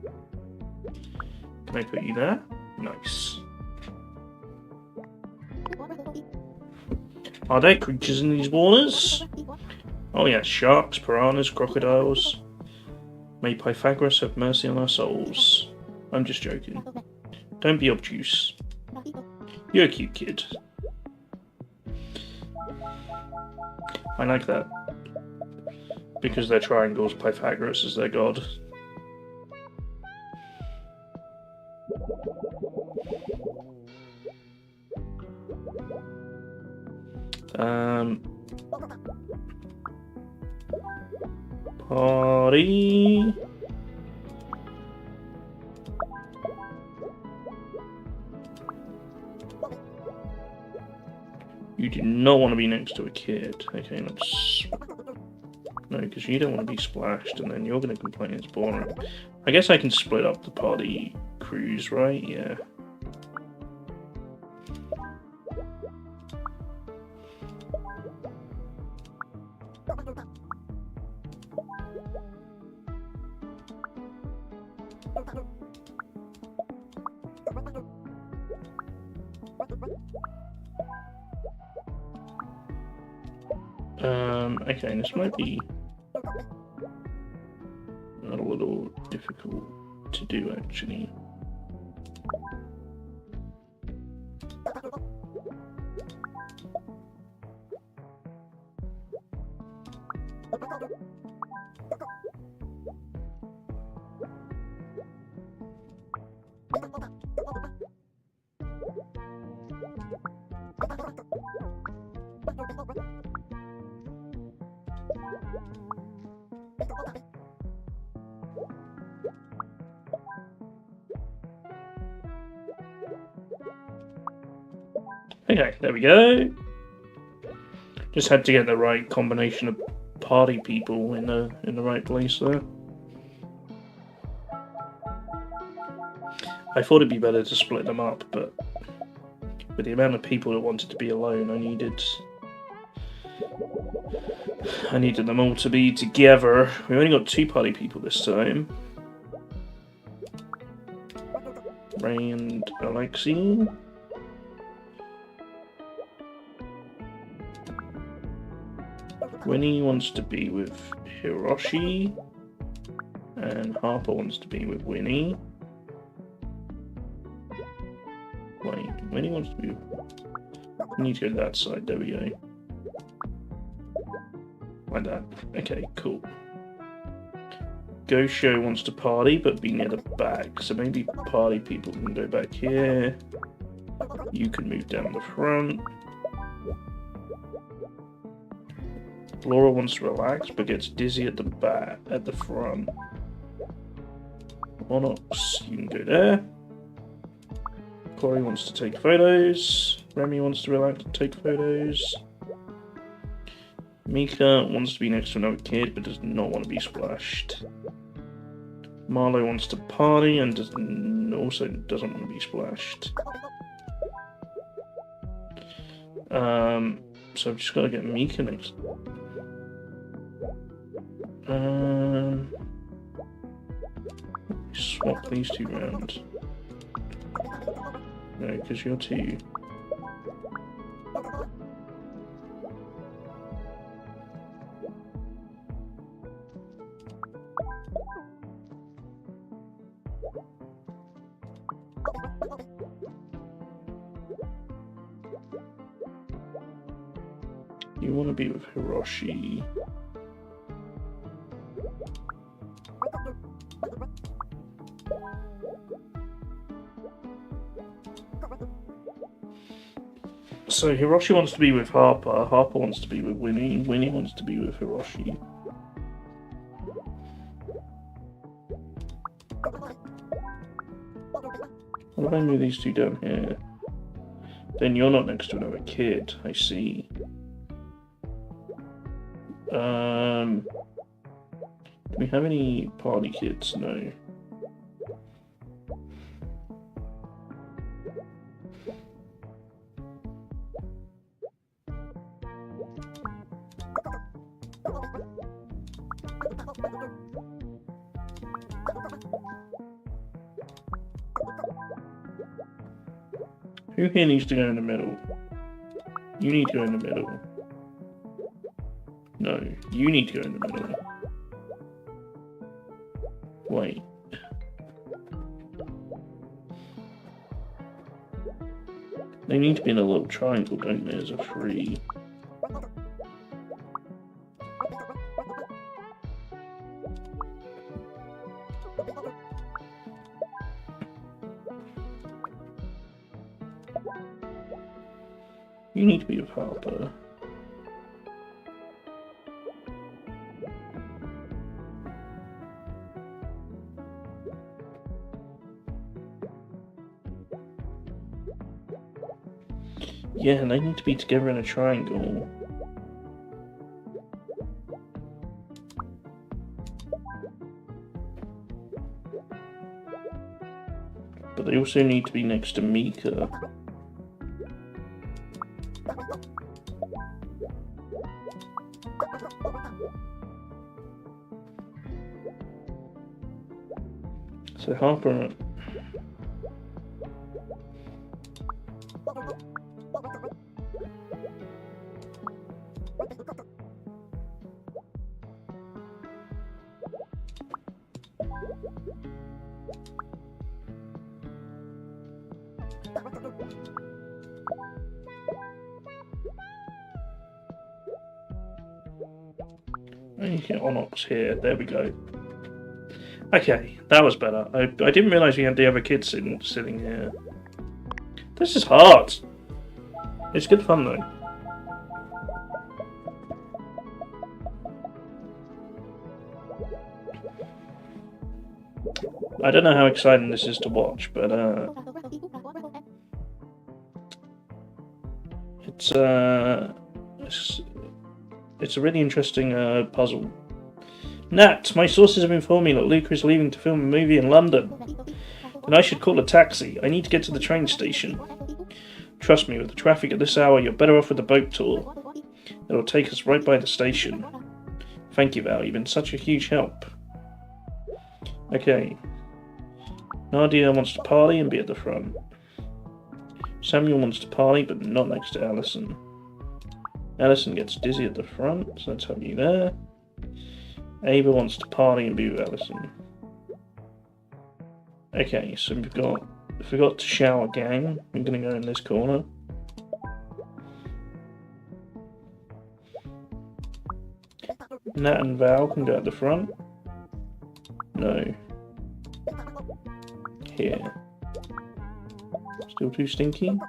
Can I put you there? Nice. Are there creatures in these waters? Oh yeah, sharks, piranhas, crocodiles. May Pythagoras have mercy on our souls. I'm just joking. Don't be obtuse. You're a cute kid. I like that. Because they're triangles, Pythagoras is their god. Party. You do not want to be next to a kid. Okay, let's... No, because you don't want to be splashed, and then you're going to complain it's boring. I guess I can split up the party crews, right? Yeah. Okay, this might be a little difficult to do, actually. Okay, there we go. Just had to get the right combination of party people in the right place there. I thought it'd be better to split them up, but with the amount of people that wanted to be alone, I needed them all to be together. We only got 2 party people this time. Ray and Alexei. Winnie wants to be with Hiroshi, and Harper wants to be with Winnie. Wait, Winnie wants to be with... We need to go to that side, there we go. Like that. Okay, cool. Gosho wants to party, but be near the back, so maybe party people can go back here. You can move down the front. Laura wants to relax, but gets dizzy at the back, at the front. Onyx, you can go there. Corey wants to take photos. Remy wants to relax and take photos. Mika wants to be next to another kid, but does not want to be splashed. Marlo wants to party and also doesn't want to be splashed. So I've just got to get Mika next. Swap these 2 round. No, because you're 2. You want to be with Hiroshi. So Hiroshi wants to be with Harper. Harper wants to be with Winnie. Winnie wants to be with Hiroshi. What if I move these 2 down here? Then you're not next to another kid. I see. Do we have any party kids? No. Who here needs to go in the middle? You need to go in the middle. No, you need to go in the middle. Wait. They need to be in a little triangle, don't they, as a 3. You need to be with Harper. Yeah, and they need to be together in a triangle. But they also need to be next to Mika. So Harper... You get Onyx here. There we go. Okay, that was better. I didn't realise we had the other kids sitting here. This is hard. It's good fun though. I don't know how exciting this is to watch, but it's a really interesting puzzle. Nat, my sources have informed me that Luca is leaving to film a movie in London. Then I should call a taxi. I need to get to the train station. Trust me, with the traffic at this hour, you're better off with the boat tour. It'll take us right by the station. Thank you, Val. You've been such a huge help. Okay. Nadia wants to party and be at the front. Samuel wants to party, but not next to Allison. Allison gets dizzy at the front, so let's have you there. Ava wants to party and be with Allison. Okay, so we've got forgot to shower gang. I'm gonna go in this corner. Nat and Val can go at the front. No. Here. Still too stinky?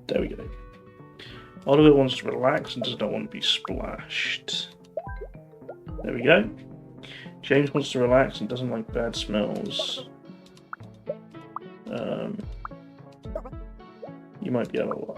There we go. Oliver wants to relax and does not want to be splashed. There we go. James wants to relax and doesn't like bad smells. You might be out of luck.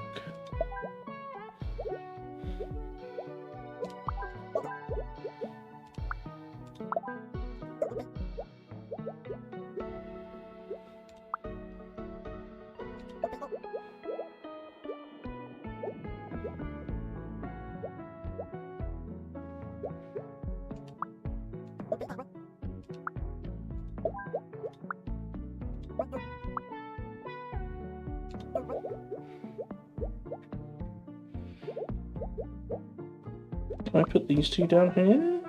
Can I put these two down here?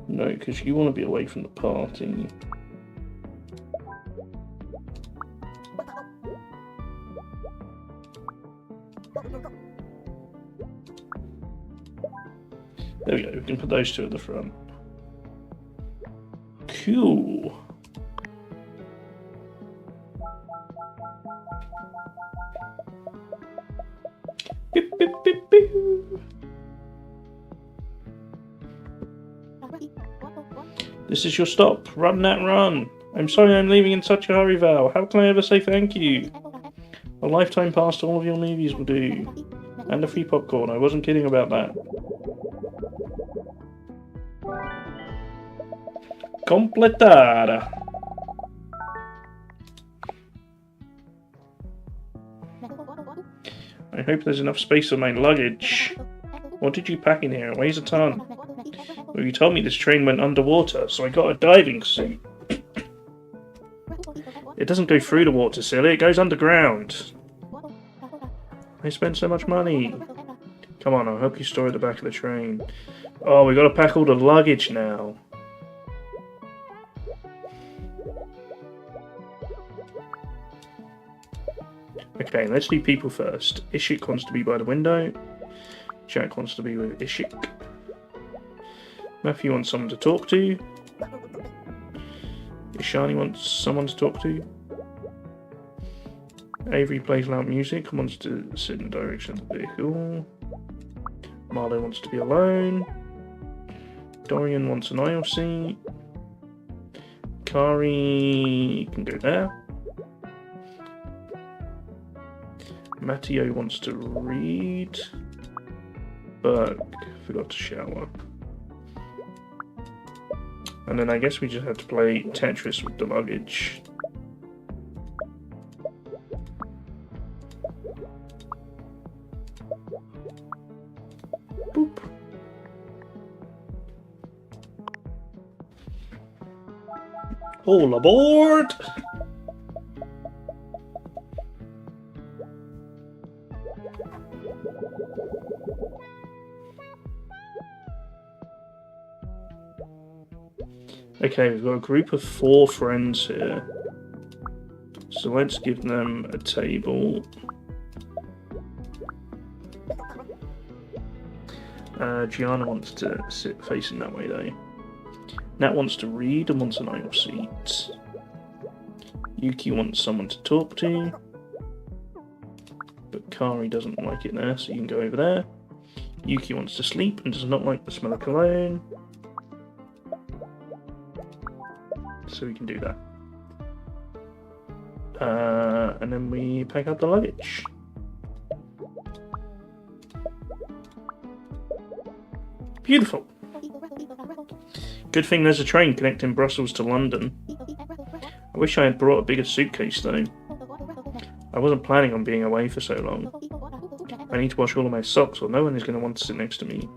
No, because you want to be away from the party. There we go, we can put those two at the front. Cool. Beep, beep, beep, beep. This is your stop. Run, Nat, run. I'm sorry I'm leaving in such a hurry, Val. How can I ever say thank you? A lifetime pass to all of your movies will do. And a free popcorn. I wasn't kidding about that. Completada. I hope there's enough space on my luggage. What did you pack in here? It weighs a ton. Well, you told me this train went underwater, so I got a diving suit. It doesn't go through the water, silly. It goes underground. I spent so much money. Come on, I'll help you store at the back of the train. Oh, we got to pack all the luggage now. Okay, let's do people first. Ishik wants to be by the window. Jack wants to be with Ishik. Matthew wants someone to talk to. Ishani wants someone to talk to. Avery plays loud music and wants to sit in the direction of the vehicle. Marlo wants to be alone. Dorian wants an aisle seat. Kari can go there. Matteo wants to read. But forgot to shower. And then I guess we just had to play Tetris with the luggage. Boop. All aboard! Okay, we've got a group of 4 friends here. So let's give them a table. Gianna wants to sit facing that way though. Nat wants to read and wants an aisle seat. Yuki wants someone to talk to. But Kari doesn't like it there, so you can go over there. Yuki wants to sleep and does not like the smell of cologne. So we can do that. And then we pack up the luggage. Beautiful. Good thing there's a train connecting Brussels to London. I wish I had brought a bigger suitcase though. I wasn't planning on being away for so long. I need to wash all of my socks or no one is going to want to sit next to me.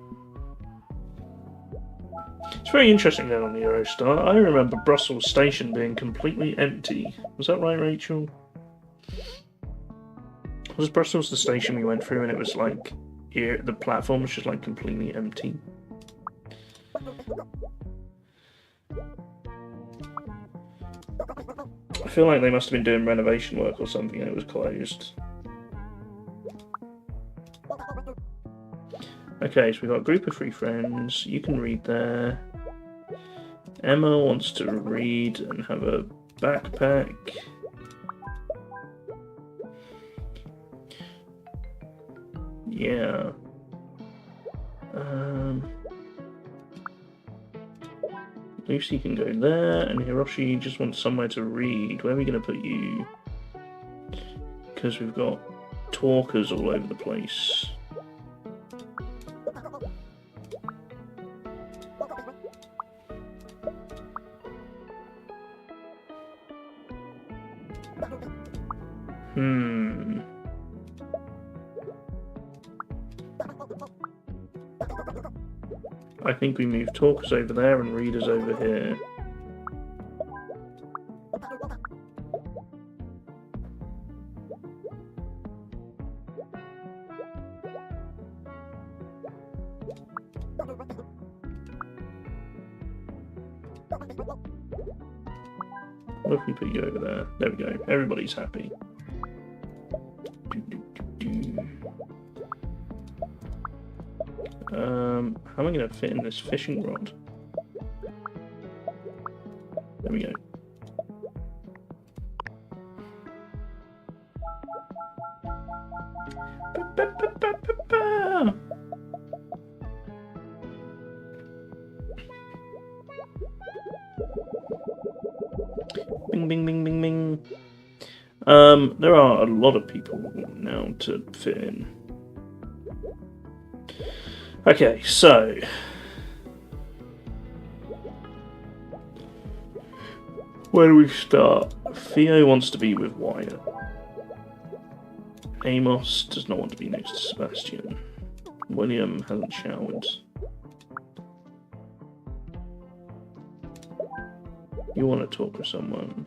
It's very interesting then on the Eurostar. I remember Brussels station being completely empty. Was that right, Rachel? Was Brussels the station we went through and it was like here the platform was just like completely empty? I feel like they must have been doing renovation work or something and it was closed. Okay, so we've got a group of 3 friends. You can read there. Emma wants to read and have a backpack. Yeah. Lucy can go there, and Hiroshi just wants somewhere to read. Where are we going to put you? Because we've got talkers all over the place. I think we move talkers over there and readers over here. What if we put you over there? There we go. Everybody's happy. How am I going to fit in this fishing rod? There we go. Bing, bing, bing, bing, bing. There are a lot of people now to fit in. Okay, so where do we start? Theo wants to be with Wyatt. Amos does not want to be next to Sebastian. William hasn't showered. You want to talk with someone.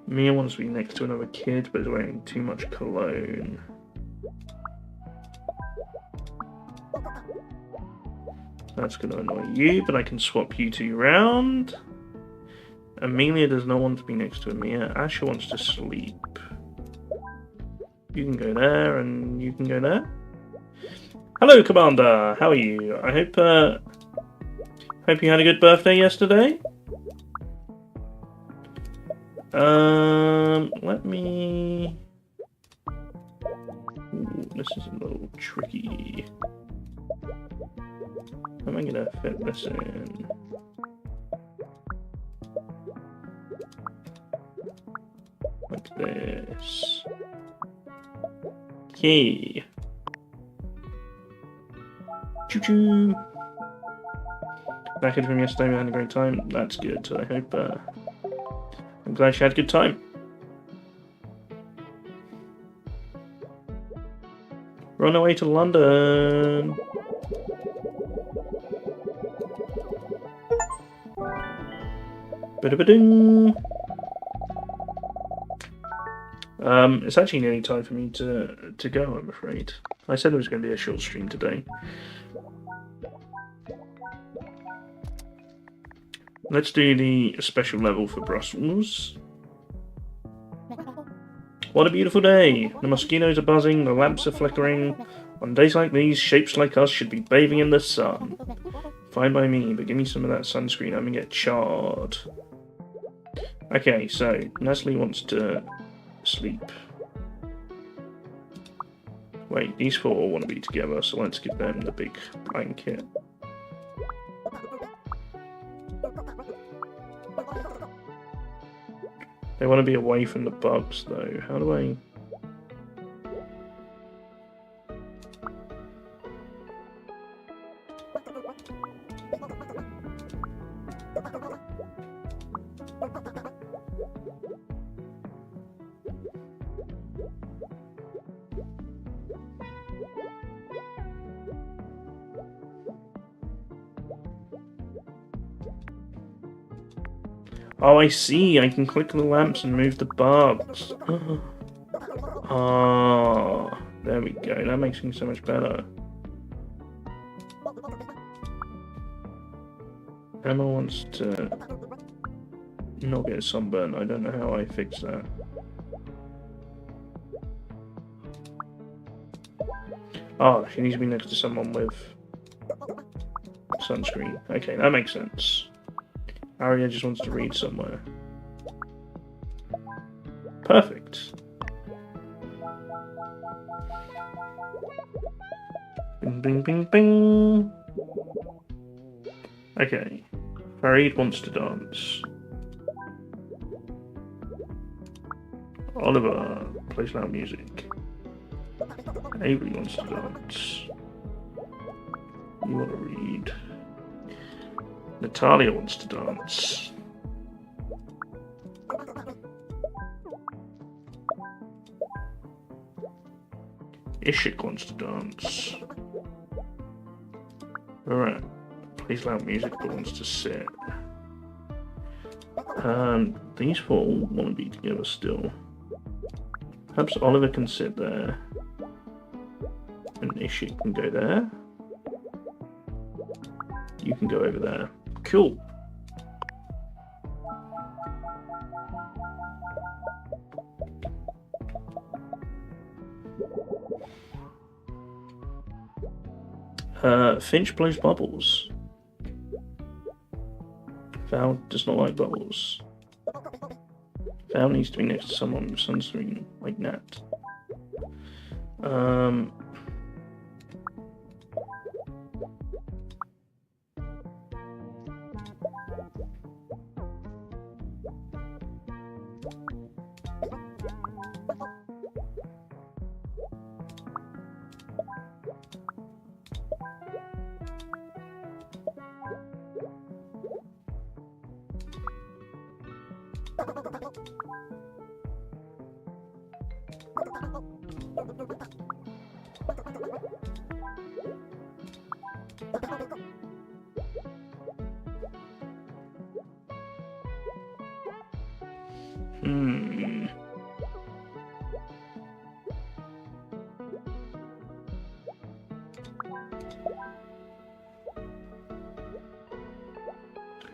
Mia wants to be next to another kid, but is wearing too much cologne. That's going to annoy you, but I can swap you 2 round. Amelia does not want to be next to Mia. Asher wants to sleep. You can go there, and you can go there. Hello, Commander. How are you? I hope you had a good birthday yesterday. Let me... Ooh, this is a little tricky. How am I gonna fit this in? Like this. Okay. Choo-choo! Back in from yesterday, we had a great time. That's good. I hope, I'm glad she had a good time. We're on our way to London. Ba-da-ba-ding. It's actually nearly time for me to go, I'm afraid. I said it was going to be a short stream today. Let's do the special level for Brussels. What a beautiful day! The mosquitoes are buzzing, the lamps are flickering. On days like these, shapes like us should be bathing in the sun. Fine by me, but give me some of that sunscreen, I'm gonna get charred. Okay, so Nestle wants to sleep. Wait, these 4 all want to be together, so let's give them the big blanket. They want to be away from the bugs, though. How do I... Oh, I see. I can click the lamps and move the bugs. Oh, there we go. That makes things so much better. Emma wants to not get sunburn. I don't know how I fix that. Oh, she needs to be next to someone with sunscreen. Okay, that makes sense. Aria just wants to read somewhere. Perfect. Bing, bing, bing, bing. Okay. Farid wants to dance. Oliver plays loud music. Avery wants to dance. You want to read. Natalia wants to dance. Ishik wants to dance. Alright. Plays loud music but wants to sit. These four all want to be together still. Perhaps Oliver can sit there. And Ishik can go there. You can go over there. Cool. Finch blows bubbles. Val does not like bubbles. Val needs to be next to someone with sunscreen, like Nat.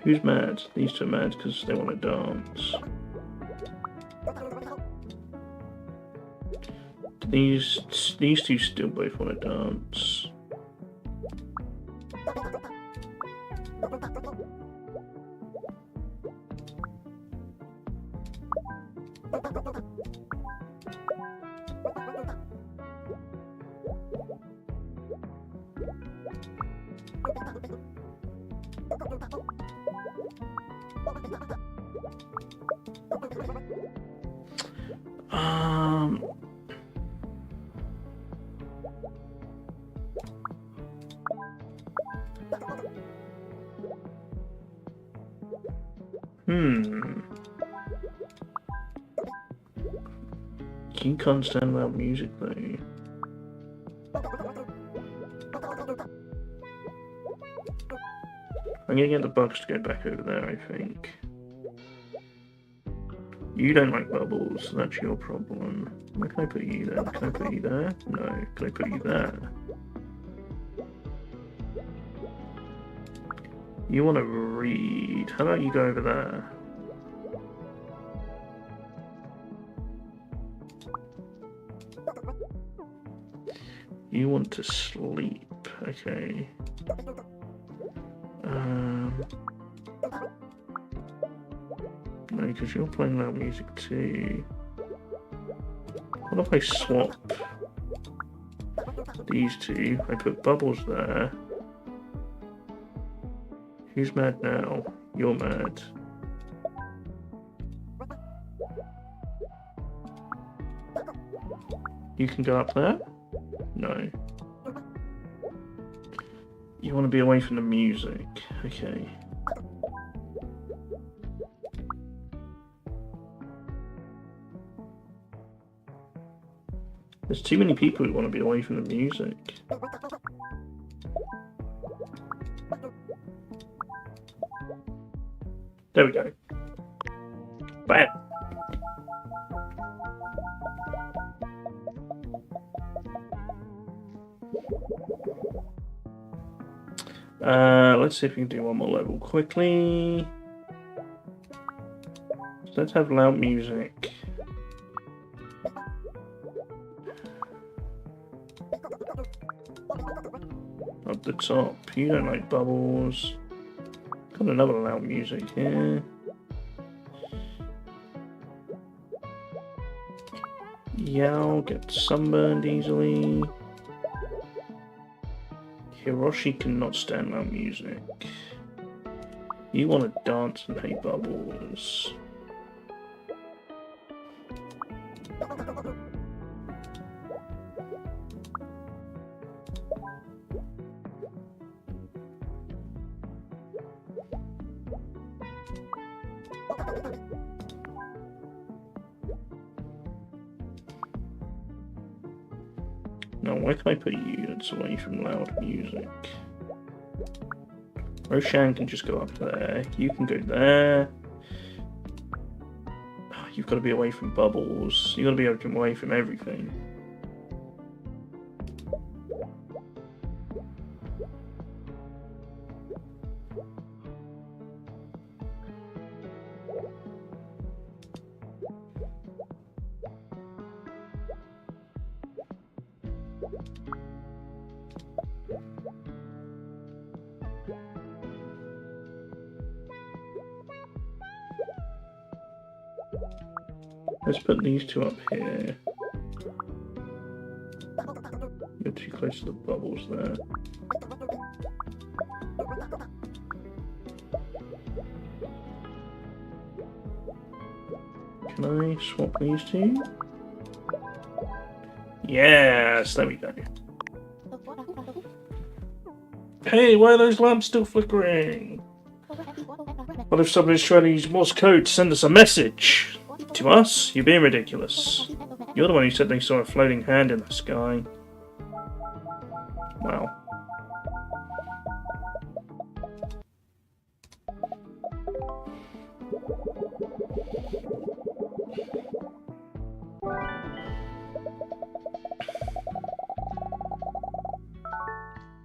Who's mad? These two are mad because they want to dance. These two still both want to dance. You can't stand loud music though. I'm gonna get the bugs to go back over there, I think. You don't like bubbles, that's your problem. Where can I put you then? Can I put you there? No. Can I put you there? You want to read. How about you go over there? You want to sleep. Okay. No, because you're playing loud music too. What if I swap these two? I put bubbles there. Who's mad now? You're mad. You can go up there? No. You want to be away from the music. Okay. There's too many people who want to be away from the music. There we go. Bam! Let's see if we can do one more level quickly. Let's have loud music. Up the top. You don't like bubbles. Got another loud music here. Yao gets sunburned easily. Hiroshi cannot stand loud music. You want to dance and hate bubbles. Now, why can I put units away from loud music? Roshan can just go up there. You can go there. You've got to be away from bubbles. You've got to be away from everything. Let's put these two up here. You're too close to the bubbles there. Can I swap these two? Yes, there we go. Hey, why are those lamps still flickering? What if somebody's trying to use Morse code to send us a message? To us? You're being ridiculous. You're the one who said they saw a floating hand in the sky. Wow.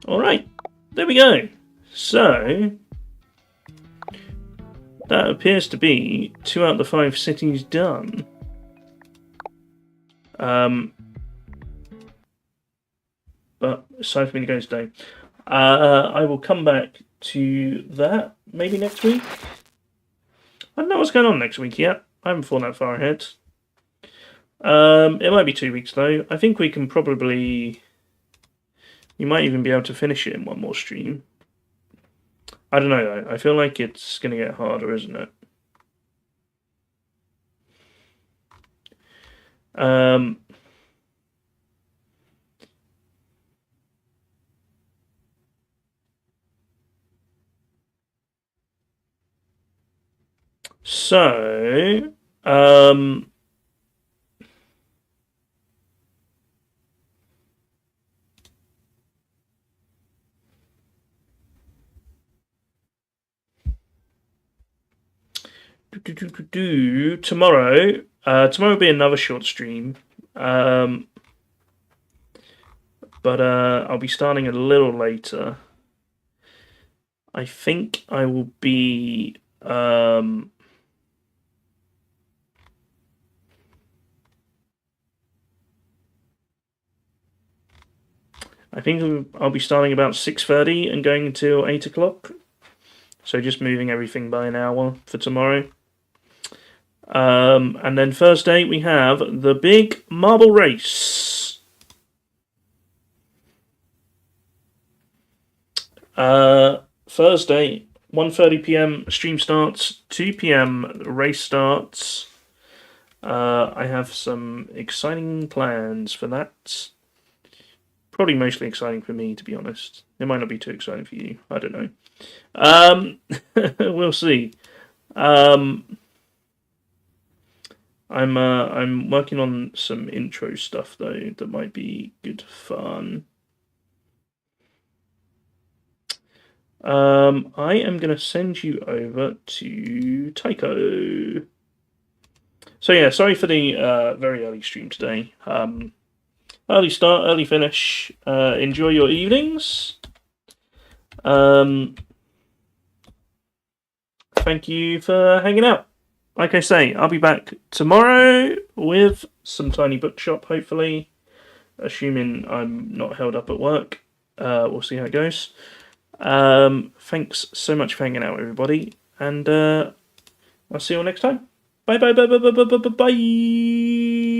Alright, there we go. So, that appears to be 2 out of the 5 cities done. But aside from me to go today, I will come back to that maybe next week. I don't know what's going on next week yet. I haven't thought that far ahead. It might be 2 weeks though. I think we can probably... You might even be able to finish it in one more stream. I don't know though. I feel like it's going to get harder, isn't it? So, tomorrow will be another short stream, but I'll be starting a little later. I think I will be I think I'll be starting about 6:30 and going until 8 o'clock. So just moving everything by an hour for tomorrow. And then Thursday we have the big marble race. Thursday, 1:30 PM stream starts, 2 PM race starts. I have some exciting plans for that. Probably mostly exciting for me, to be honest. It might not be too exciting for you. I don't know. We'll see. I'm working on some intro stuff though that might be good fun. I am gonna send you over to Tycho. So yeah, sorry for the very early stream today. Early start, early finish. Enjoy your evenings. Thank you for hanging out. Like I say, I'll be back tomorrow with some tiny bookshop, hopefully. Assuming I'm not held up at work. We'll see how it goes. Thanks so much for hanging out, everybody. And I'll see you all next time. Bye bye bye bye bye bye bye bye.